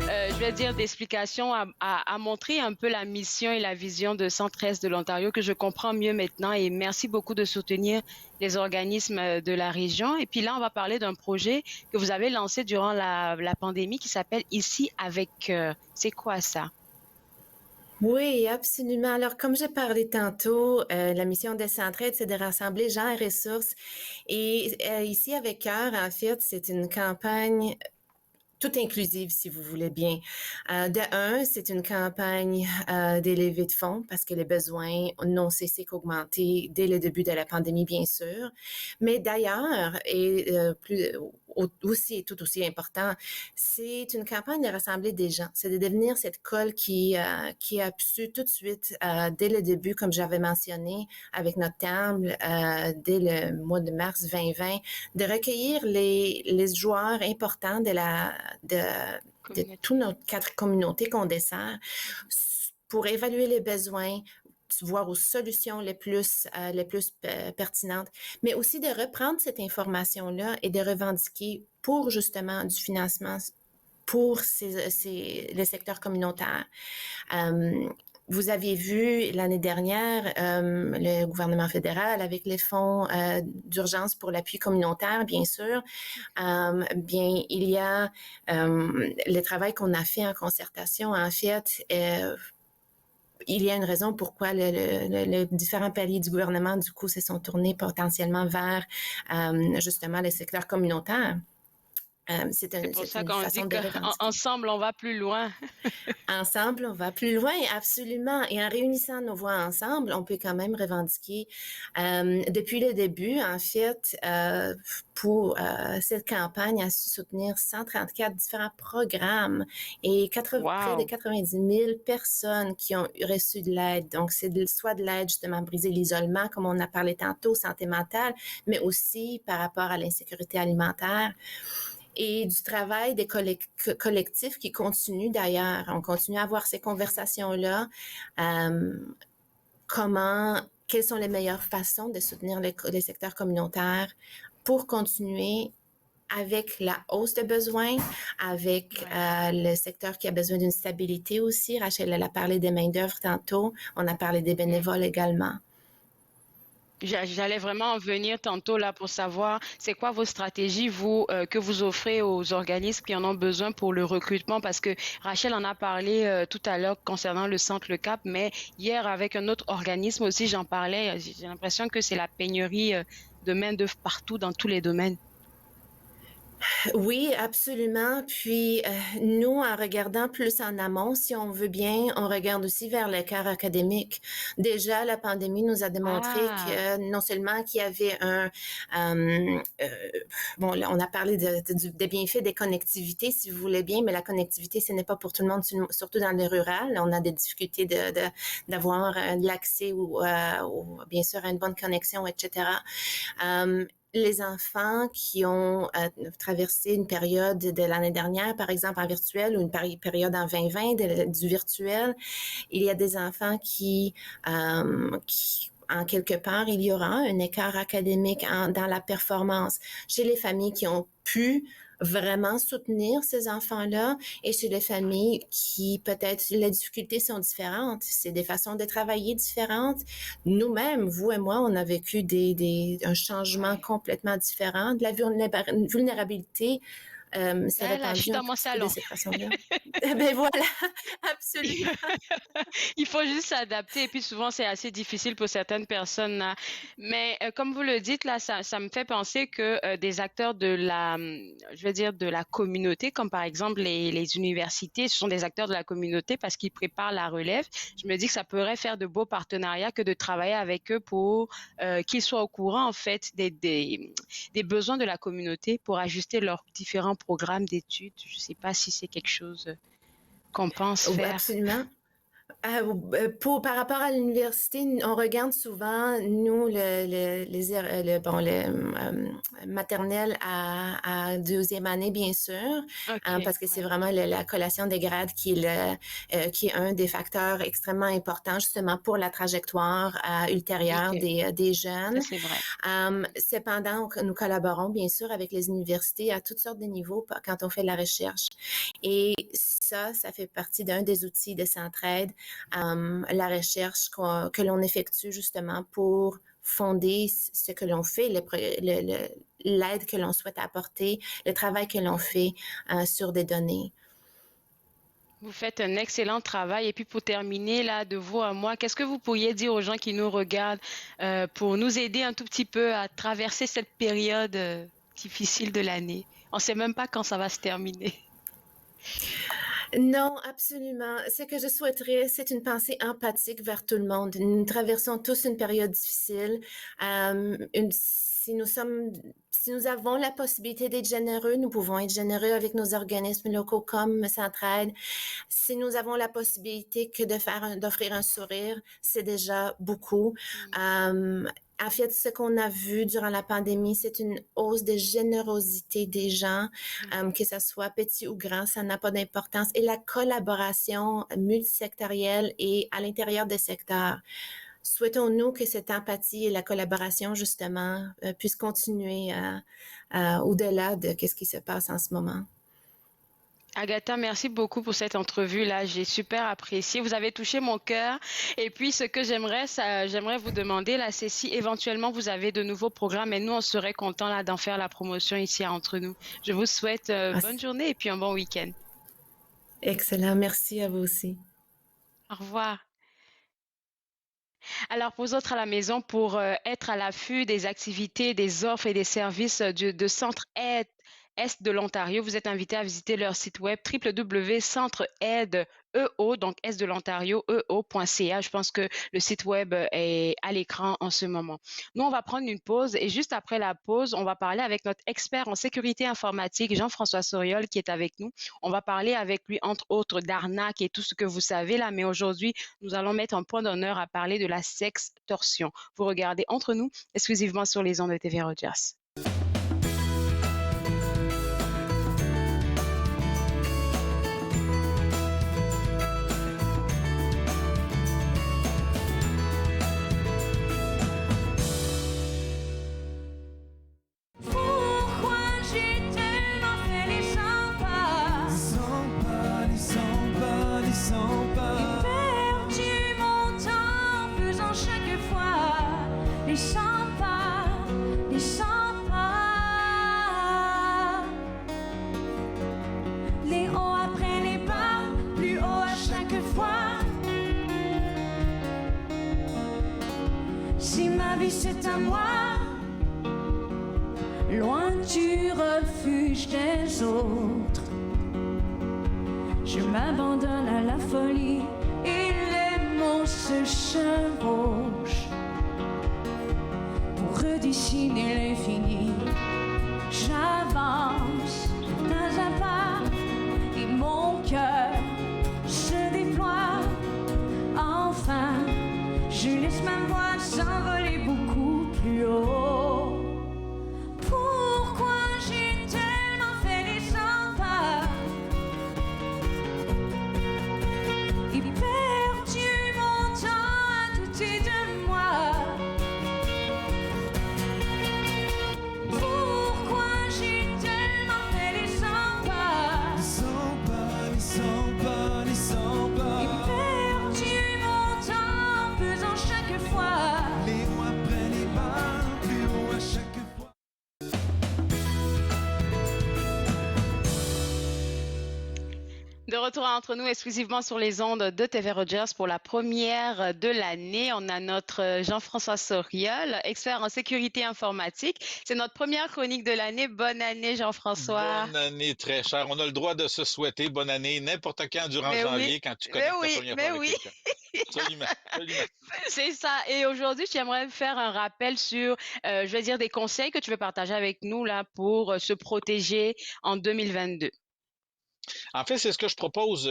je vais dire, d'explications, a montré un peu la mission et la vision de Centre Est de l'Ontario, que je comprends mieux maintenant. Et merci beaucoup de soutenir les organismes de la région. Et puis là, on va parler d'un projet que vous avez lancé durant la pandémie qui s'appelle Ici avec cœur. C'est quoi ça?
Oui, absolument. Alors, comme j'ai parlé tantôt, la mission de Centraide, c'est de rassembler gens et ressources. Et ici, avec cœur, en fait, c'est une campagne toute inclusive, si vous voulez bien. De un, c'est une campagne des levées de fonds parce que les besoins n'ont cessé qu'augmenter dès le début de la pandémie, bien sûr. Mais d'ailleurs, et aussi et tout aussi important, c'est une campagne de rassembler des gens. C'est de devenir cette colle qui a su tout de suite, dès le début, comme j'avais mentionné, avec notre table, dès le mois de mars 2020, de recueillir les joueurs importants de toutes nos 4 communautés qu'on dessert pour évaluer les besoins, voir aux solutions les plus pertinentes, mais aussi de reprendre cette information-là et de revendiquer pour justement du financement pour le secteur communautaire. Vous aviez vu l'année dernière le gouvernement fédéral avec les fonds d'urgence pour l'appui communautaire, bien sûr. Bien, il y a le travail qu'on a fait en concertation, en fait. il y a une raison pourquoi les différents paliers du gouvernement, du coup, se sont tournés potentiellement vers justement les secteurs communautaires.
C'est pour ça
Une
qu'on dit
façon de revendiquer.
qu'ensemble, on va plus loin.
Ensemble, on va plus loin, absolument. Et en réunissant nos voix ensemble, on peut quand même revendiquer. Depuis le début, en fait, pour cette campagne a su soutenir 134 différents programmes et près de 90 000 personnes qui ont reçu de l'aide. Donc, c'est soit de l'aide justement à briser l'isolement, comme on a parlé tantôt, santé mentale, mais aussi par rapport à l'insécurité alimentaire. Et du travail des collectifs qui continuent d'ailleurs. On continue à avoir ces conversations-là. Quelles sont les meilleures façons de soutenir les secteurs communautaires pour continuer avec la hausse de besoins, avec le secteur qui a besoin d'une stabilité aussi. Rachel, elle a parlé des main-d'œuvre tantôt. On a parlé des bénévoles également.
J'allais vraiment en venir tantôt là pour savoir c'est quoi vos stratégies, vous, que vous offrez aux organismes qui en ont besoin pour le recrutement, parce que Rachel en a parlé tout à l'heure concernant le Centre Le Cap, mais hier avec un autre organisme aussi, j'en parlais. J'ai l'impression que c'est la pénurie de main-d'œuvre partout dans tous les domaines.
Oui, absolument. Puis nous, en regardant plus en amont, si on veut bien, on regarde aussi vers le cœur académique. Déjà, la pandémie nous a démontré que non seulement qu'il y avait bon, là, on a parlé des bienfaits des connectivités, si vous voulez bien, mais la connectivité, ce n'est pas pour tout le monde, surtout dans le rural. On a des difficultés d'avoir l'accès ou bien sûr à une bonne connexion, etc. Les enfants qui ont traversé une période de l'année dernière, par exemple en virtuel, ou une période en 2020 du virtuel, il y a des enfants qui en quelque part, il y aura un écart académique dans la performance. Chez les familles qui ont pu vraiment soutenir ces enfants-là et chez les familles qui, peut-être, les difficultés sont différentes. C'est des façons de travailler différentes. Nous-mêmes, vous et moi, on a vécu un changement complètement différent. De la vulnérabilité, c'est
Là, je
répandu
suis
un
dans mon
petit peu de
salon.
cette façon-là. Ben voilà, absolument.
Il faut juste s'adapter et puis souvent c'est assez difficile pour certaines personnes là. Mais comme vous le dites là, ça me fait penser que des acteurs je veux dire de la communauté, comme par exemple les universités, ce sont des acteurs de la communauté parce qu'ils préparent la relève. Je me dis que ça pourrait faire de beaux partenariats que de travailler avec eux pour qu'ils soient au courant en fait des besoins de la communauté pour ajuster leurs différents programmes d'études. Je ne sais pas si c'est quelque chose qu'on pense faire.
Absolument. Par rapport à l'université, on regarde souvent, nous, maternelle à deuxième année, bien sûr, parce que c'est vraiment la collation des grades qui est un des facteurs extrêmement importants, justement, pour la trajectoire ultérieure des jeunes.
Ça, c'est vrai.
Cependant, nous collaborons, bien sûr, avec les universités à toutes sortes de niveaux quand on fait de la recherche. Et ça fait partie d'un des outils de Centraide. La recherche que l'on effectue justement pour fonder ce que l'on fait, l'aide que l'on souhaite apporter, le travail que l'on fait sur des données.
Vous faites un excellent travail. Et puis pour terminer, là, de vous à moi, qu'est-ce que vous pourriez dire aux gens qui nous regardent pour nous aider un tout petit peu à traverser cette période difficile de l'année? On ne sait même pas quand ça va se terminer.
Non, absolument. Ce que je souhaiterais, c'est une pensée empathique vers tout le monde. Nous traversons tous une période difficile. Si nous avons la possibilité d'être généreux, nous pouvons être généreux avec nos organismes locaux comme Centraide. Si nous avons la possibilité que d'offrir un sourire, c'est déjà beaucoup. En fait, ce qu'on a vu durant la pandémie, c'est une hausse de générosité des gens, que ce soit petit ou grand, ça n'a pas d'importance. Et la collaboration multisectorielle et à l'intérieur des secteurs. Souhaitons-nous que cette empathie et la collaboration, justement, puissent continuer au-delà de ce qui se passe en ce moment.
Agatha, merci beaucoup pour cette entrevue-là. J'ai super apprécié. Vous avez touché mon cœur. Et puis, ce que j'aimerais vous demander, là, c'est si éventuellement vous avez de nouveaux programmes et nous, on serait contents là d'en faire la promotion ici entre nous. Je vous souhaite bonne journée et puis un bon week-end.
Excellent. Merci à vous aussi.
Au revoir. Alors, pour vous autres à la maison, pour être à l'affût des activités, des offres et des services de Centre Aide Est de l'Ontario, vous êtes invité à visiter leur site web www.centreaide.eo, donc Est de l'Ontario, eo.ca. Je pense que le site web est à l'écran en ce moment. Nous, on va prendre une pause et juste après la pause, on va parler avec notre expert en sécurité informatique, Jean-François Soriol, qui est avec nous. On va parler avec lui, entre autres, d'arnaque et tout ce que vous savez là, mais aujourd'hui, nous allons mettre un point d'honneur à parler de la sextorsion. Vous regardez Entre nous, exclusivement sur les ondes de TV Rogers.
Pourquoi j'ai tellement fait les 100 pas? J'ai perdu mon temps en faisant chaque fois les 100 pas, les 100 pas. Les hauts après les bas, plus haut à chaque fois. Si ma vie c'est à moi, loin du refuge des autres, je m'abandonne à la folie et les mots se chevauchent pour redessiner l'infini. J'avance pas à pas et mon cœur se déploie. Enfin, je laisse ma voix s'envoler beaucoup plus haut. Pourquoi j'ai tellement fait les 100 pas et perdu mon temps à douter de moi? Pourquoi j'ai tellement fait les 100 pas et perdu mon temps en faisant chaque fois les hauts après les bas, plus haut à chaque fois.
De retour entre nous exclusivement sur les ondes de TV Rogers pour la première de l'année. On a notre Jean-François Soriol, expert en sécurité informatique. C'est notre première chronique de l'année. Bonne année, Jean-François.
Bonne année, très cher. On a le droit de se souhaiter bonne année n'importe quand durant
Mais
janvier
oui,
quand tu connais ta première fois avec quelqu'un. Absolument, absolument.
C'est ça. Et aujourd'hui, j'aimerais faire un rappel sur, je vais dire, des conseils que tu veux partager avec nous là pour se protéger en 2022.
En fait, c'est ce que je propose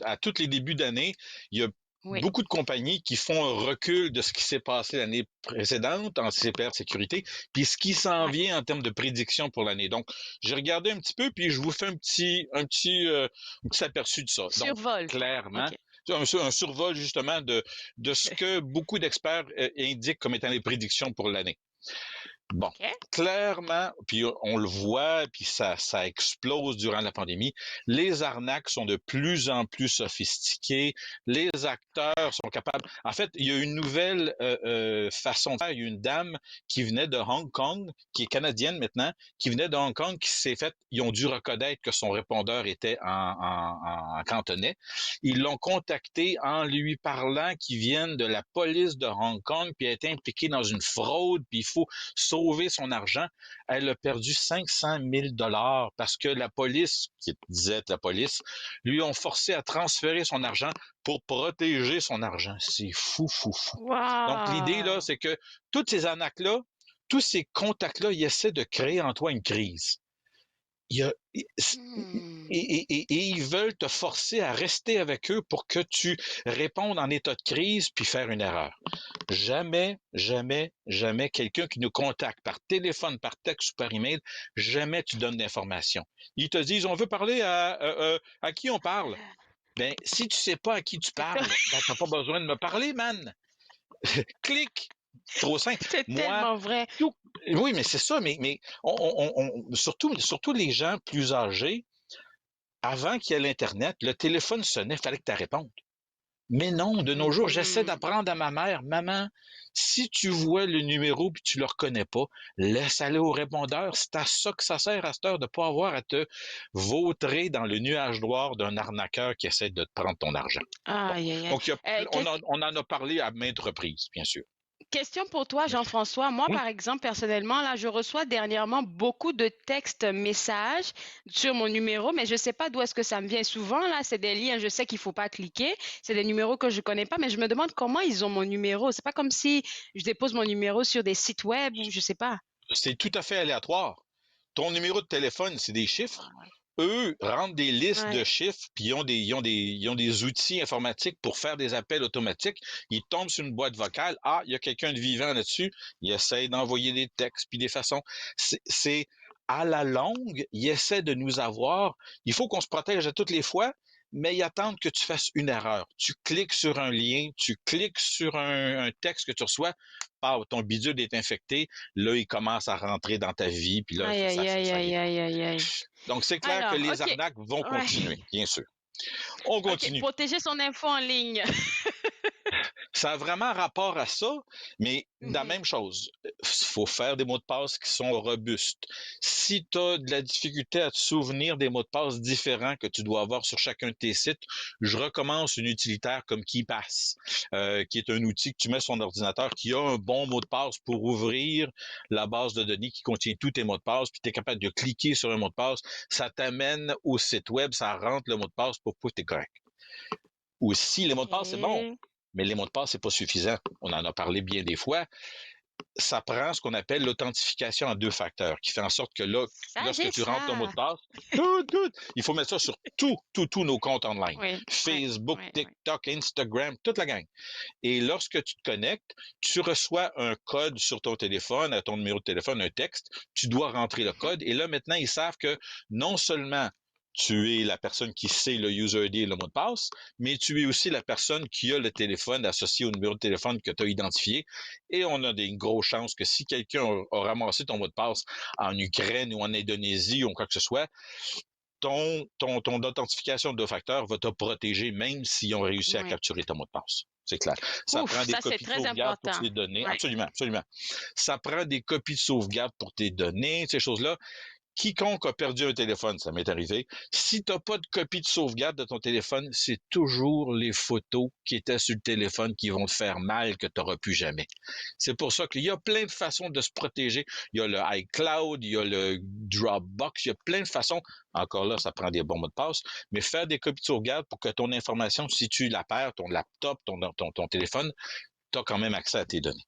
à tous les débuts d'année. Il y a
Oui.
beaucoup de compagnies qui font un recul de ce qui s'est passé l'année précédente en cybersécurité, puis ce qui s'en
Ouais.
vient en termes de prédiction pour l'année. Donc, j'ai regardé un petit peu, puis je vous fais un petit aperçu de ça. Donc,
Survol.
clairement,
OK.
un survol justement de ce que beaucoup d'experts indiquent comme étant les prédictions pour l'année. Bon,
OK.
clairement, puis on le voit, puis ça explose durant la pandémie. Les arnaques sont de plus en plus sophistiquées. Les acteurs sont capables. En fait, il y a une nouvelle façon de faire. Il y a une dame qui venait de Hong Kong, qui est canadienne maintenant, qui venait de Hong Kong, qui s'est fait. Ils ont dû reconnaître que son répondeur était en cantonais. Ils l'ont contacté en lui parlant qu'ils viennent de la police de Hong Kong, puis elle est impliquée dans une fraude, puis il faut sauver son argent. Elle a perdu 500 000 $ parce que la police, qui disait être la police, lui ont forcé à transférer son argent pour protéger son argent. C'est fou, fou, fou. Donc, l'idée, là,
Wow.
c'est que toutes ces arnaques-là, tous ces contacts-là, ils essaient de créer en toi une crise. Il y a,
Hmm.
et ils veulent te forcer à rester avec eux pour que tu répondes en état de crise puis faire une erreur. Jamais, jamais, jamais quelqu'un qui nous contacte par téléphone, par texte ou par email, jamais tu donnes d'informations. Ils te disent, on veut parler à qui on parle. Ben, si tu sais pas à qui tu parles, ben, t'as pas besoin de me parler, man. Clique. Trop simple.
C'est
Moi,
tellement vrai.
oui, mais c'est ça, mais surtout les gens plus âgés, avant qu'il y ait l'Internet, le téléphone sonnait, il fallait que tu répondes. Mais non, de nos jours, j'essaie d'apprendre à ma mère, maman, si tu vois le numéro puis tu le reconnais pas, laisse aller au répondeur. C'est à ça que ça sert à cette heure de pas avoir à te vautrer dans le nuage noir d'un arnaqueur qui essaie de te prendre ton argent.
Aïe, aïe, aïe.
Donc, on en a parlé à maintes reprises, bien sûr.
Question pour toi, Jean-François. Moi,
Oui.
par exemple, personnellement, là, je reçois dernièrement beaucoup de textes, messages sur mon numéro, mais je ne sais pas d'où est-ce que ça me vient. Souvent, là, c'est des liens, je sais qu'il ne faut pas cliquer. C'est des numéros que je ne connais pas, mais je me demande comment ils ont mon numéro. C'est pas comme si je dépose mon numéro sur des sites web ou je sais pas.
C'est tout à fait aléatoire. Ton numéro de téléphone, c'est des chiffres. Eux rentrent des listes de
Ouais.
chiffres, puis ils ont des outils informatiques pour faire des appels automatiques. Ils tombent sur une boîte vocale. Ah, il y a quelqu'un de vivant là-dessus. Ils essayent d'envoyer des textes, puis des façons. C'est à la longue, ils essaient de nous avoir. Il faut qu'on se protège à toutes les fois, mais ils attendent que tu fasses une erreur. Tu cliques sur un lien, tu cliques sur un texte que tu reçois. Ton bidule est infecté. Là, il commence à rentrer dans ta vie, puis là,
Aïe, aïe, aïe,
ça
aïe, aïe, aïe, aïe.
donc, c'est clair que
Alors,
les
OK.
arnaques vont
Ouais.
continuer, bien sûr. On
OK,
continue.
protéger son info en ligne.
Ça a vraiment rapport à ça, mais la
Mhm.
même chose. Il faut faire des mots de passe qui sont robustes. Si tu as de la difficulté à te souvenir des mots de passe différents que tu dois avoir sur chacun de tes sites, je recommande un utilitaire comme KeePass, qui est un outil que tu mets sur ton ordinateur qui a un bon mot de passe pour ouvrir la base de données qui contient tous tes mots de passe, puis tu es capable de cliquer sur un mot de passe, ça t'amène au site web, ça rentre le mot de passe pour que tu es correct. Aussi, les mots de passe, c'est bon.
OK.
Mais les mots de passe, c'est pas suffisant. On en a parlé bien des fois. Ça prend ce qu'on appelle l'authentification en 2 facteurs, qui fait en sorte que là,
Ça,
lorsque
j'ai
tu rentres ton mot de
ça.
passe, il faut mettre ça sur tous nos comptes online.
Oui, oui,
Facebook,
oui, oui.
TikTok, Instagram, toute la gang. Et lorsque tu te connectes, tu reçois un code sur ton téléphone, à ton numéro de téléphone, un texte. Tu dois rentrer le code. Et là, maintenant, ils savent que non seulement tu es la personne qui sait le user ID et le mot de passe, mais tu es aussi la personne qui a le téléphone associé au numéro de téléphone que tu as identifié. Et on a des grosses chances que si quelqu'un a ramassé ton mot de passe en Ukraine ou en Indonésie ou quoi que ce soit, ton authentification de 2 facteurs va te protéger même s'ils ont réussi à
Oui.
capturer ton mot de passe. C'est clair. Ça
Ouf,
prend des
ça, c'est
copies de
très
sauvegarde pour
important.
tes données.
Ouais.
Absolument, absolument. Ça prend des copies de sauvegarde pour tes données, ces choses-là. Quiconque a perdu un téléphone, ça m'est arrivé. Si tu n'as pas de copie de sauvegarde de ton téléphone, c'est toujours les photos qui étaient sur le téléphone qui vont te faire mal que tu n'auras plus jamais. C'est pour ça qu'il y a plein de façons de se protéger. Il y a le iCloud, il y a le Dropbox, il y a plein de façons. Encore là, ça prend des bons mots de passe, mais faire des copies de sauvegarde pour que ton information, si tu la perds, ton laptop, ton téléphone, tu as quand même accès à tes données.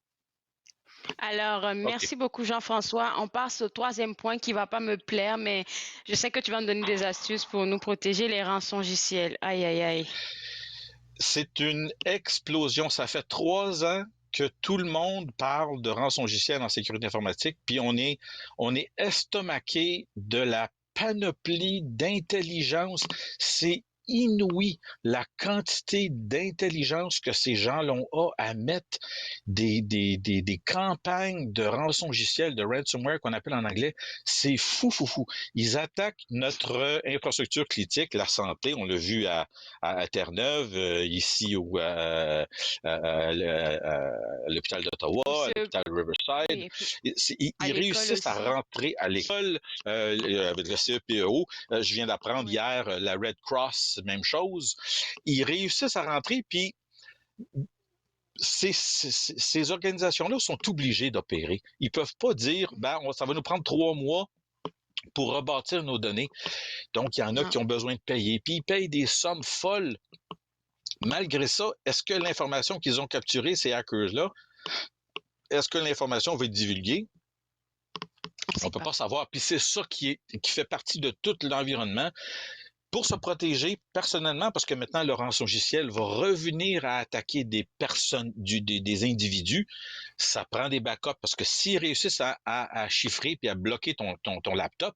Alors, merci beaucoup, Jean-François. On passe au 3e point qui va pas me plaire, mais je sais que tu vas me donner des astuces pour nous protéger les rançongiciels. Aïe, aïe, aïe.
C'est une explosion. Ça fait 3 ans que tout le monde parle de rançongiciel en sécurité informatique, puis on est estomaqué de la panoplie d'intelligence. C'est inouï la quantité d'intelligence que ces gens-là ont à mettre des campagnes de rançongiciel, de ransomware qu'on appelle en anglais. C'est fou. Ils attaquent notre infrastructure critique, la santé. On l'a vu à Terre-Neuve, ici à l'hôpital d'Ottawa, à l'hôpital Riverside.
Oui,
Ils réussissent à rentrer à l'école avec le CEPEO. Je viens d'apprendre hier la Red Cross, même chose. Ils réussissent à rentrer, puis ces organisations-là sont obligées d'opérer. Ils peuvent pas dire, ça va nous prendre 3 mois pour rebâtir nos données. Donc, il y en a qui ont besoin de payer. Puis, ils payent des sommes folles. Malgré ça, est-ce que l'information qu'ils ont capturée, ces hackers-là, est-ce que l'information va être divulguée? On ne peut pas savoir. Puis c'est ça qui fait partie de tout l'environnement. Pour se protéger personnellement, parce que maintenant le rançongiciel va revenir à attaquer des personnes, des individus, ça prend des backups, parce que s'ils réussissent à chiffrer puis à bloquer ton laptop,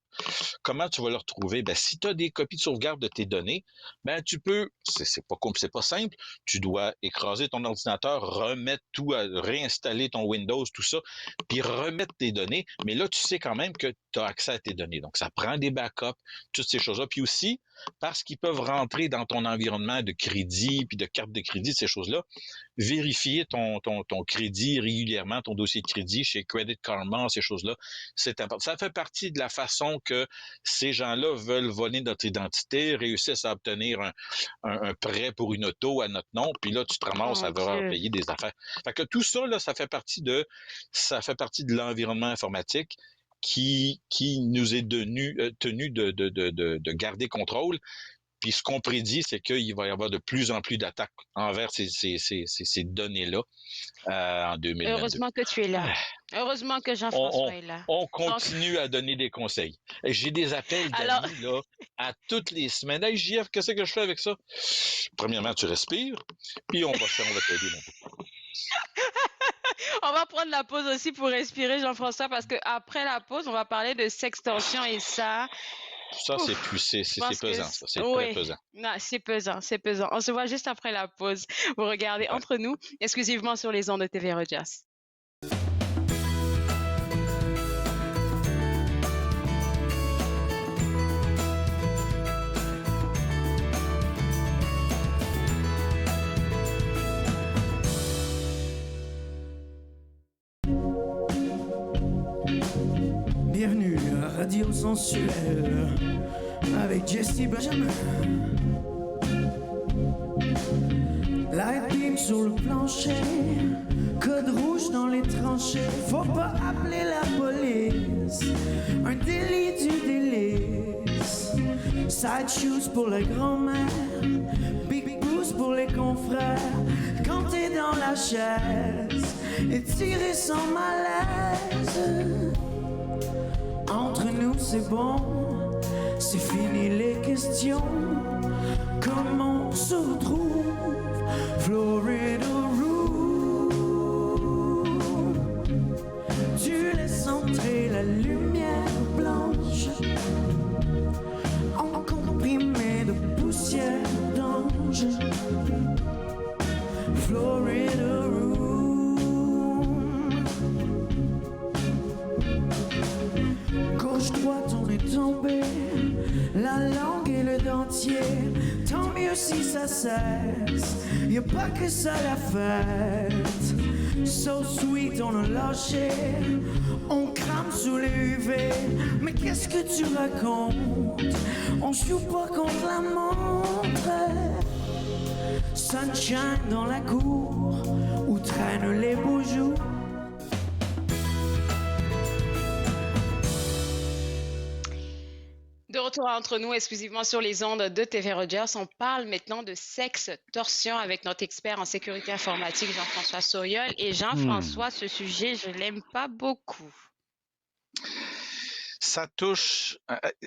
comment tu vas le retrouver? Si tu as des copies de sauvegarde de tes données, tu peux, c'est pas simple, tu dois écraser ton ordinateur, remettre tout, réinstaller ton Windows, tout ça, puis remettre tes données, mais là tu sais quand même que tu as accès à tes données. Donc ça prend des backups, toutes ces choses-là. Puis aussi, parce qu'ils peuvent rentrer dans ton environnement de crédit, puis de carte de crédit, ces choses-là, vérifier ton crédit régulièrement, ton dossier de crédit chez Credit Karma, ces choses-là, c'est important. Ça fait partie de la façon que ces gens-là veulent voler notre identité, réussissent à obtenir un prêt pour une auto à notre nom, puis là, tu te ramasses à devoir payer des affaires. Fait que tout ça, là, ça fait partie de l'environnement informatique qui nous est tenu de garder contrôle. Puis ce qu'on prédit, c'est qu'il va y avoir de plus en plus d'attaques envers ces données-là en 2022.
Heureusement que tu es là. Heureusement que Jean-François est là.
On continue à donner des conseils. J'ai des appels d'amis là, à toutes les semaines. Hey, JF, qu'est-ce que je fais avec ça? Premièrement, tu respires, puis on va t'aider.
On va prendre la pause aussi pour respirer, Jean-François, parce qu'après la pause, on va parler de sextorsion et ça...
Ça, c'est pesant. Ça. C'est très pesant.
Non, c'est pesant. On se voit juste après la pause. Vous regardez Entre nous, exclusivement sur les ondes de TV Rogers.
Bienvenue à Radio Sensuelle avec Jesse Benjamin. Light beam sur le plancher, code rouge dans les tranchées. Faut pas appeler la police, un délit du délice. Side shoes pour la grand-mère, big boost pour les confrères. Quand t'es dans la chaise, étiré sans malaise. Entre nous c'est bon, c'est fini les questions. Comment on se retrouve, Florida Room. Tu laisses entrer la lumière blanche, en comprimé de poussière d'ange. Florida Room. Gauche-droite, on est tombé, la langue et le dentier. Tant mieux si ça cesse, y'a pas que ça la fête. So sweet, on a lâché, on crame sous les UV. Mais qu'est-ce que tu racontes? On joue pas contre la montre. Sunshine dans la cour, où traînent les beaux jours.
De retour Entre nous, exclusivement sur les ondes de TV Rogers. On parle maintenant de sextorsion avec notre expert en sécurité informatique, Jean-François Sauriol. Et Jean-François, ce sujet, je l'aime pas beaucoup.
Ça touche...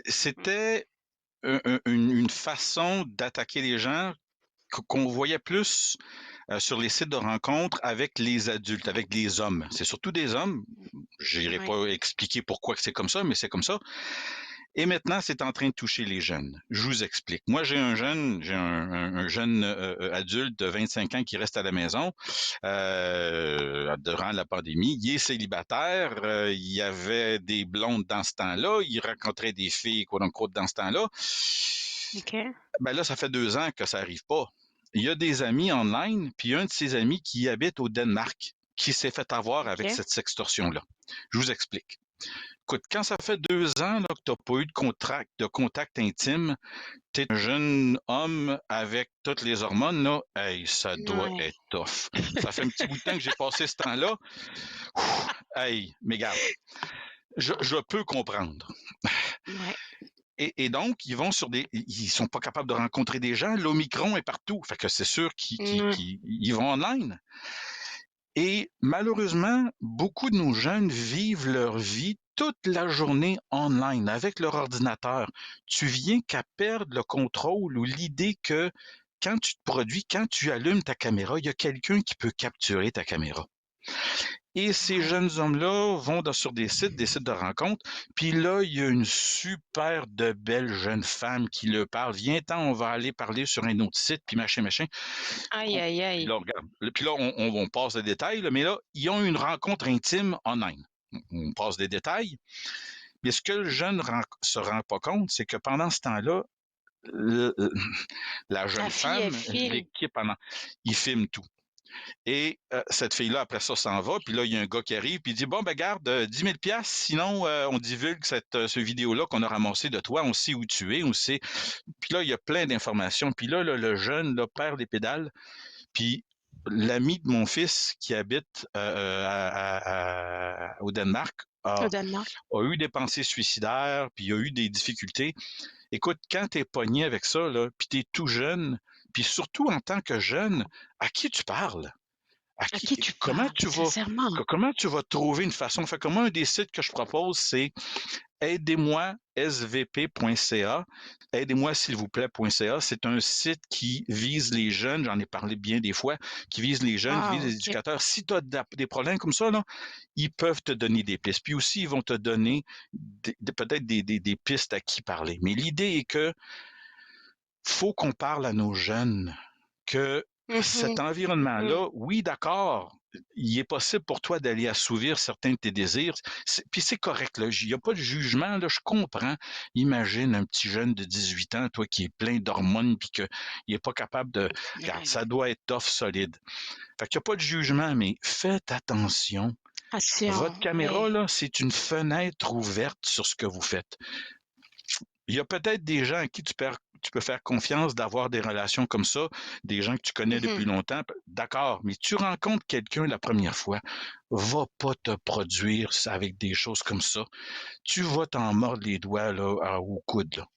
C'était une façon d'attaquer les gens qu'on voyait plus sur les sites de rencontres avec les adultes, avec les hommes. C'est surtout des hommes. Je n'irai pas expliquer pourquoi c'est comme ça, mais c'est comme ça. Et maintenant, c'est en train de toucher les jeunes. Je vous explique. Moi, j'ai un jeune adulte de 25 ans qui reste à la maison durant la pandémie. Il est célibataire. Il y avait des blondes dans ce temps-là. Il rencontrait des filles, quote-unquote, dans ce temps-là.
OK.
Ben là, ça fait 2 ans que ça n'arrive pas. Il y a des amis online, puis un de ses amis qui habite au Danemark, qui s'est fait avoir avec cette sextorsion-là. Je vous explique. Écoute, quand ça fait 2 ans là, que tu n'as pas eu de contact intime, tu es un jeune homme avec toutes les hormones, là, hey, ça doit être tough. Ça fait un petit bout de temps que j'ai passé ce temps-là. Hey, mais regarde, je peux comprendre. Et donc, ils vont ils sont pas capables de rencontrer des gens. L'Omicron est partout. Fait que c'est sûr qu'ils vont online. Et malheureusement, beaucoup de nos jeunes vivent leur vie toute la journée online avec leur ordinateur. Tu viens qu'à perdre le contrôle ou l'idée que quand tu te produis, quand tu allumes ta caméra, il y a quelqu'un qui peut capturer ta caméra. Et ces jeunes hommes-là vont sur des sites de rencontres, puis là, il y a une super de belle jeune femme qui leur parle. Viens-t'en, on va aller parler sur un autre site, puis machin.
Aïe, aïe, aïe.
Là, regarde. Puis là, on passe les détails, là, mais là, ils ont une rencontre intime online. On passe des détails. Mais ce que le jeune se rend pas compte, c'est que pendant ce temps-là, le- la jeune
La fille, elle
femme,
filme.
l'équipe, ils filment tout. Et cette fille-là, après ça, s'en va. Puis là, il y a un gars qui arrive, puis il dit, bon, ben garde, 10 000 $, sinon on divulgue ce vidéo-là qu'on a ramassé de toi, on sait où tu es, on sait. Puis là, il y a plein d'informations. Puis là, le jeune là, perd les pédales. Puis l'ami de mon fils qui habite au Danemark
Au Danemark.
a eu des pensées suicidaires, puis il a eu des difficultés. Écoute, quand t'es pogné avec ça, là, puis t'es tout jeune, puis surtout en tant que jeune, à qui tu parles?
À qui tu parles, sincèrement?
Comment tu vas trouver une façon? Fait que moi, un des sites que je propose, c'est aidez-moi svp.ca, aidez-moi s'il vous plaît.ca. C'est un site qui vise les jeunes, j'en ai parlé bien des fois, qui vise les jeunes, qui vise les éducateurs. Si tu as des problèmes comme ça, là, ils peuvent te donner des pistes. Puis aussi, ils vont te donner peut-être des pistes à qui parler. Mais l'idée est que faut qu'on parle à nos jeunes, que cet environnement-là, oui, d'accord, il est possible pour toi d'aller assouvir certains de tes désirs, puis c'est correct, là, il n'y a pas de jugement, là, je comprends. Imagine un petit jeune de 18 ans, toi, qui est plein d'hormones, puis qu'il n'est pas capable de... Regarde, ça doit être tough, solide. Fait qu'il n'y a pas de jugement, mais faites attention. Votre caméra, là, c'est une fenêtre ouverte sur ce que vous faites. Il y a peut-être des gens à qui tu peux faire confiance d'avoir des relations comme ça, des gens que tu connais depuis longtemps, d'accord, mais tu rencontres quelqu'un la première fois, va pas te produire avec des choses comme ça. Tu vas t'en mordre les doigts là, au coude. Là.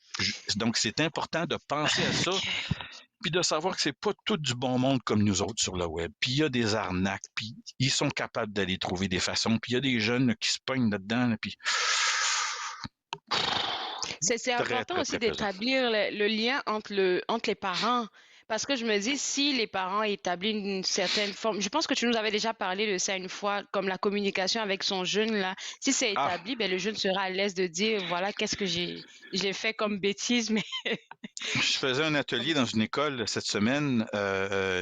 Donc, c'est important de penser à ça, puis de savoir que c'est pas tout du bon monde comme nous autres sur le web. Puis il y a des arnaques, puis ils sont capables d'aller trouver des façons, puis il y a des jeunes là, qui se pognent là-dedans, là, puis...
C'est important aussi d'établir le lien entre les parents. Parce que je me dis, si les parents établissent une certaine forme, je pense que tu nous avais déjà parlé de ça une fois, comme la communication avec son jeune, là. Si c'est établi, ben, le jeune sera à l'aise de dire, voilà, qu'est-ce que j'ai fait comme bêtise, mais...
Je faisais un atelier dans une école cette semaine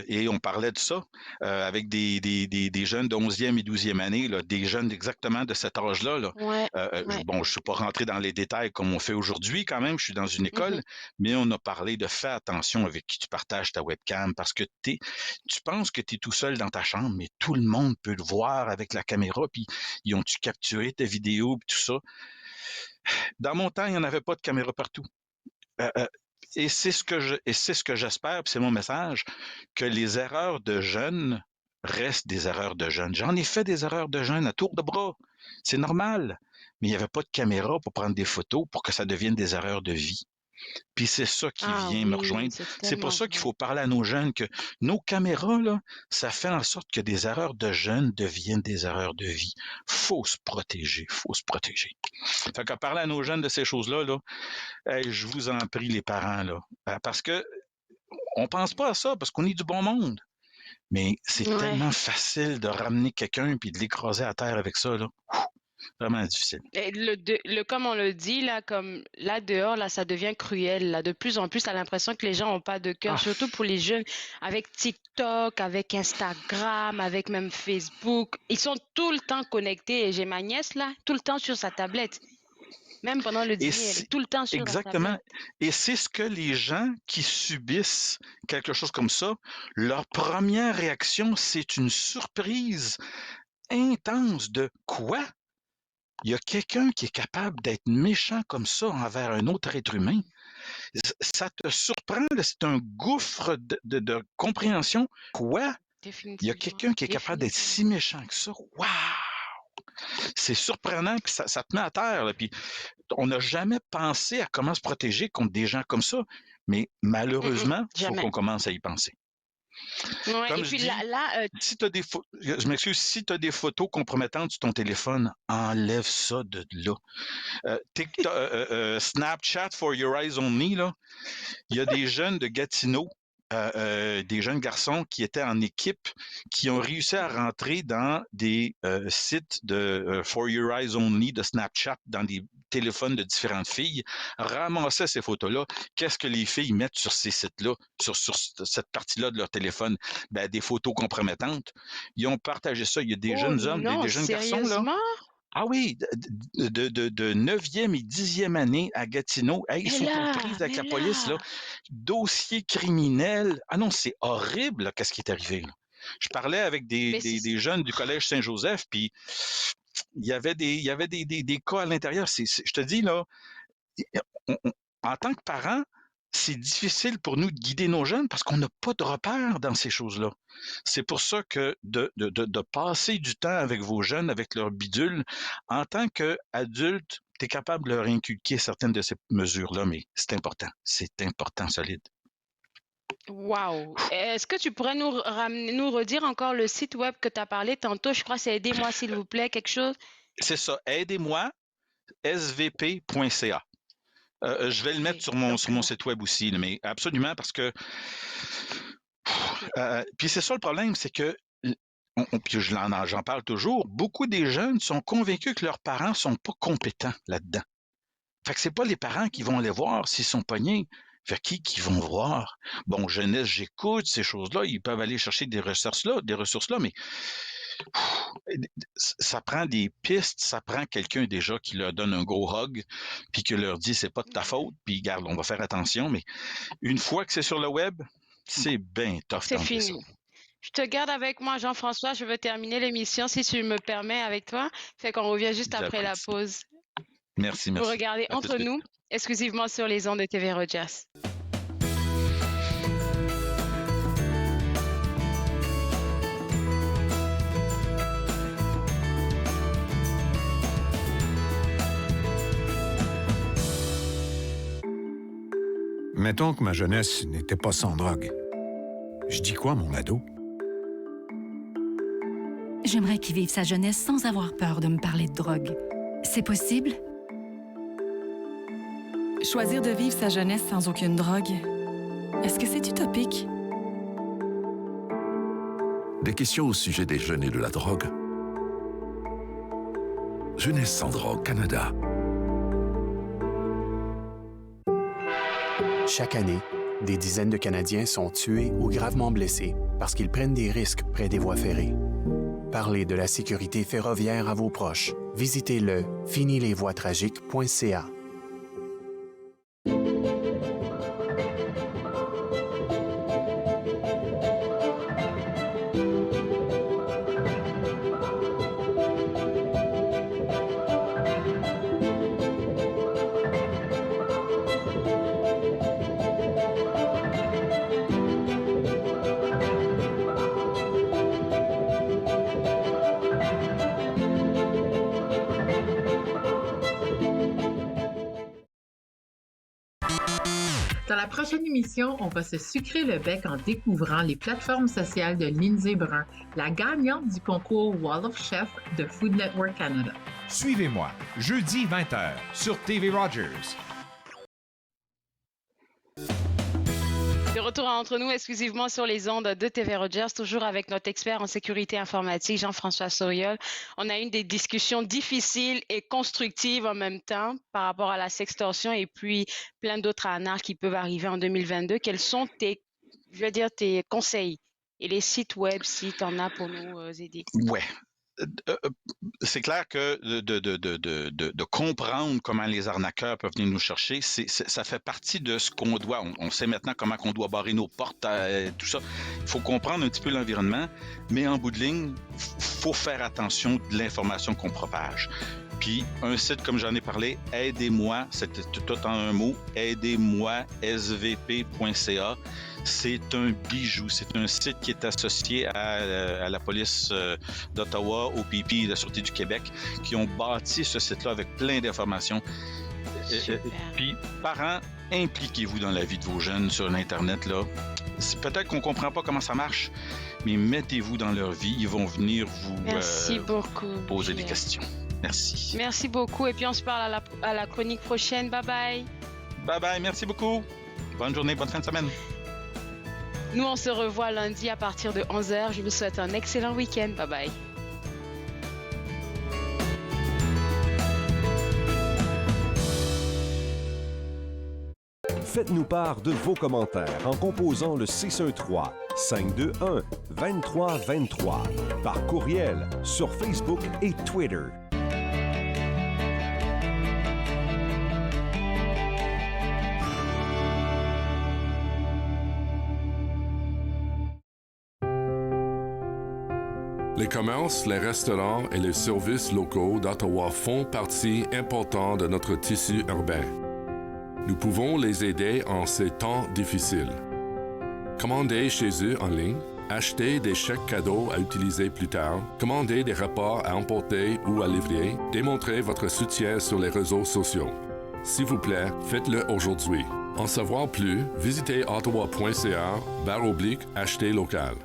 et on parlait de ça avec des jeunes de 11e et 12e année, là, des jeunes exactement de cet âge-là. Là. Bon, je ne suis pas rentré dans les détails comme on fait aujourd'hui quand même, je suis dans une école, mais on a parlé de faire attention avec qui tu partages ta webcam parce que tu penses que tu es tout seul dans ta chambre, mais tout le monde peut le voir avec la caméra, puis ils ont-tu capturé ta vidéo, puis tout ça. Dans mon temps, il n'y en avait pas de caméra partout. Et c'est ce que j'espère, puis c'est mon message, que les erreurs de jeunes restent des erreurs de jeunes. J'en ai fait des erreurs de jeunes à tour de bras. C'est normal. Mais il n'y avait pas de caméra pour prendre des photos pour que ça devienne des erreurs de vie. Puis c'est ça qui vient me rejoindre. C'est pour ça qu'il faut parler à nos jeunes que nos caméras, là, ça fait en sorte que des erreurs de jeunes deviennent des erreurs de vie. Faut se protéger. Fait qu'à parler à nos jeunes de ces choses-là, là, je vous en prie, les parents, là, parce que on pense pas à ça, parce qu'on est du bon monde. Mais c'est tellement facile de ramener quelqu'un puis de l'écraser à terre avec ça, là. Vraiment difficile.
Et comme on le dit, là, comme là dehors, là, ça devient cruel. Là, de plus en plus, tu as l'impression que les gens n'ont pas de cœur, surtout pour les jeunes, avec TikTok, avec Instagram, avec même Facebook. Ils sont tout le temps connectés. Et j'ai ma nièce, là, tout le temps sur sa tablette. Même pendant le dîner, elle est tout le temps sur la tablette.
Et c'est ce que les gens qui subissent quelque chose comme ça, leur première réaction, c'est une surprise intense de quoi? Il y a quelqu'un qui est capable d'être méchant comme ça envers un autre être humain. Ça te surprend, c'est un gouffre de compréhension. Quoi? Il y a quelqu'un qui est capable d'être si méchant que ça. Waouh! C'est surprenant, puis ça te met à terre. Là, puis on n'a jamais pensé à comment se protéger contre des gens comme ça, mais malheureusement, il faut qu'on commence à y penser.
Ouais,
Comme
et
je
puis
dis,
si
je m'excuse, si tu as des photos compromettantes sur ton téléphone, enlève ça de là. Snapchat for your eyes only, là. Il y a des jeunes de Gatineau, des jeunes garçons qui étaient en équipe, qui ont réussi à rentrer dans des sites de For Your Eyes Only de Snapchat, dans des téléphones de différentes filles, ramassaient ces photos-là. Qu'est-ce que les filles mettent sur ces sites-là, sur cette partie-là de leur téléphone? Ben, des photos compromettantes. Ils ont partagé ça. Il y a des jeunes hommes, des jeunes garçons, là. Ah oui, de 9e et 10e année à Gatineau. Hey, ils sont aux prises avec la police, là. Dossier criminel. Ah non, c'est horrible, là, qu'est-ce qui est arrivé, là. Je parlais avec des jeunes du Collège Saint-Joseph, puis il y avait des cas à l'intérieur. Je te dis, là, en tant que parents, c'est difficile pour nous de guider nos jeunes parce qu'on n'a pas de repères dans ces choses-là. C'est pour ça que de passer du temps avec vos jeunes, avec leurs bidules, en tant qu'adulte, tu es capable de leur inculquer certaines de ces mesures-là, mais c'est important, solide.
Wow! Est-ce que tu pourrais nous redire encore le site web que tu as parlé tantôt? Je crois que c'est Aidez-moi, s'il vous plaît, quelque chose?
C'est ça, aidez-moi, svp.ca. Je vais le mettre sur mon site web aussi, là, mais absolument, parce que... puis c'est ça le problème, c'est que, puis j'en parle toujours, beaucoup des jeunes sont convaincus que leurs parents sont pas compétents là-dedans. Fait que c'est pas les parents qui vont aller voir s'ils sont pognés. Fait qui vont voir? Bon, jeunesse, j'écoute ces choses-là, ils peuvent aller chercher des ressources là, mais ça prend des pistes, ça prend quelqu'un déjà qui leur donne un gros hug, puis qui leur dit c'est pas de ta faute, puis garde, on va faire attention, mais une fois que c'est sur le web, c'est bien tough.
C'est fini. Je te garde avec moi, Jean-François, je veux terminer l'émission, si tu me permets, avec toi. Fait qu'on revient juste après la pause.
Merci.
Vous regardez Entre nous, exclusivement sur les ondes de TV Rogers.
Mettons que ma jeunesse n'était pas sans drogue. Je dis quoi, mon ado?
J'aimerais qu'il vive sa jeunesse sans avoir peur de me parler de drogue. C'est possible?
Choisir de vivre sa jeunesse sans aucune drogue, est-ce que c'est utopique?
Des questions au sujet des jeunes et de la drogue. Jeunesse sans drogue, Canada.
Chaque année, des dizaines de Canadiens sont tués ou gravement blessés parce qu'ils prennent des risques près des voies ferrées. Parlez de la sécurité ferroviaire à vos proches. Visitez le finilesvoiestragiques.ca.
Dans la prochaine émission, on va se sucrer le bec en découvrant les plateformes sociales de Lindsay Brun, la gagnante du concours Wall of Chef de Food Network Canada.
Suivez-moi, jeudi 20h, sur TV Rogers.
De retour à Entre nous, exclusivement sur les ondes de TV Rogers, toujours avec notre expert en sécurité informatique, Jean-François Sauriol. On a eu des discussions difficiles et constructives en même temps par rapport à la sextorsion et puis plein d'autres arnaques qui peuvent arriver en 2022. Quels sont tes conseils et les sites web, si tu en as pour nous aider?
Ouais. C'est clair que de comprendre comment les arnaqueurs peuvent venir nous chercher, ça fait partie de ce qu'on doit. On sait maintenant comment on doit barrer nos portes, tout ça. Il faut comprendre un petit peu l'environnement, mais en bout de ligne, il faut faire attention de l'information qu'on propage. Puis, un site, comme j'en ai parlé, Aidez-moi, c'est tout en un mot, aidez-moi, svp.ca. C'est un bijou. C'est un site qui est associé à la police d'Ottawa, au PP, la Sûreté du Québec, qui ont bâti ce site-là avec plein d'informations. Puis, parents, impliquez-vous dans la vie de vos jeunes sur l'Internet, là. Peut-être qu'on ne comprend pas comment ça marche, mais mettez-vous dans leur vie. Ils vont venir vous poser des questions. Merci.
Merci beaucoup. Et puis, on se parle à la chronique prochaine. Bye-bye.
Bye-bye. Merci beaucoup. Bonne journée, bonne fin de semaine.
Nous, on se revoit lundi à partir de 11h. Je vous souhaite un excellent week-end. Bye-bye.
Faites-nous part de vos commentaires en composant le 613-521-2323 par courriel sur Facebook et Twitter.
Les commerces, les restaurants et les services locaux d'Ottawa font partie importante de notre tissu urbain. Nous pouvons les aider en ces temps difficiles. Commandez chez eux en ligne, achetez des chèques cadeaux à utiliser plus tard, commandez des repas à emporter ou à livrer, démontrez votre soutien sur les réseaux sociaux. S'il vous plaît, faites-le aujourd'hui. En savoir plus, visitez ottawa.ca/acheter local.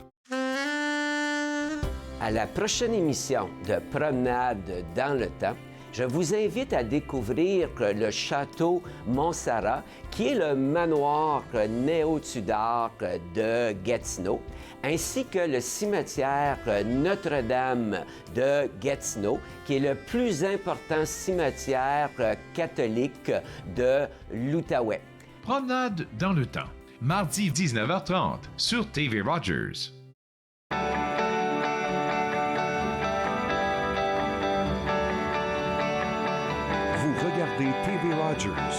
À la prochaine émission de Promenade dans le temps, je vous invite à découvrir le château Montserrat, qui est le manoir néo-Tudor de Gatineau, ainsi que le cimetière Notre-Dame de Gatineau, qui est le plus important cimetière catholique de l'Outaouais.
Promenade dans le temps, mardi 19h30 sur TV Rogers.
Vous regardez TV Rogers.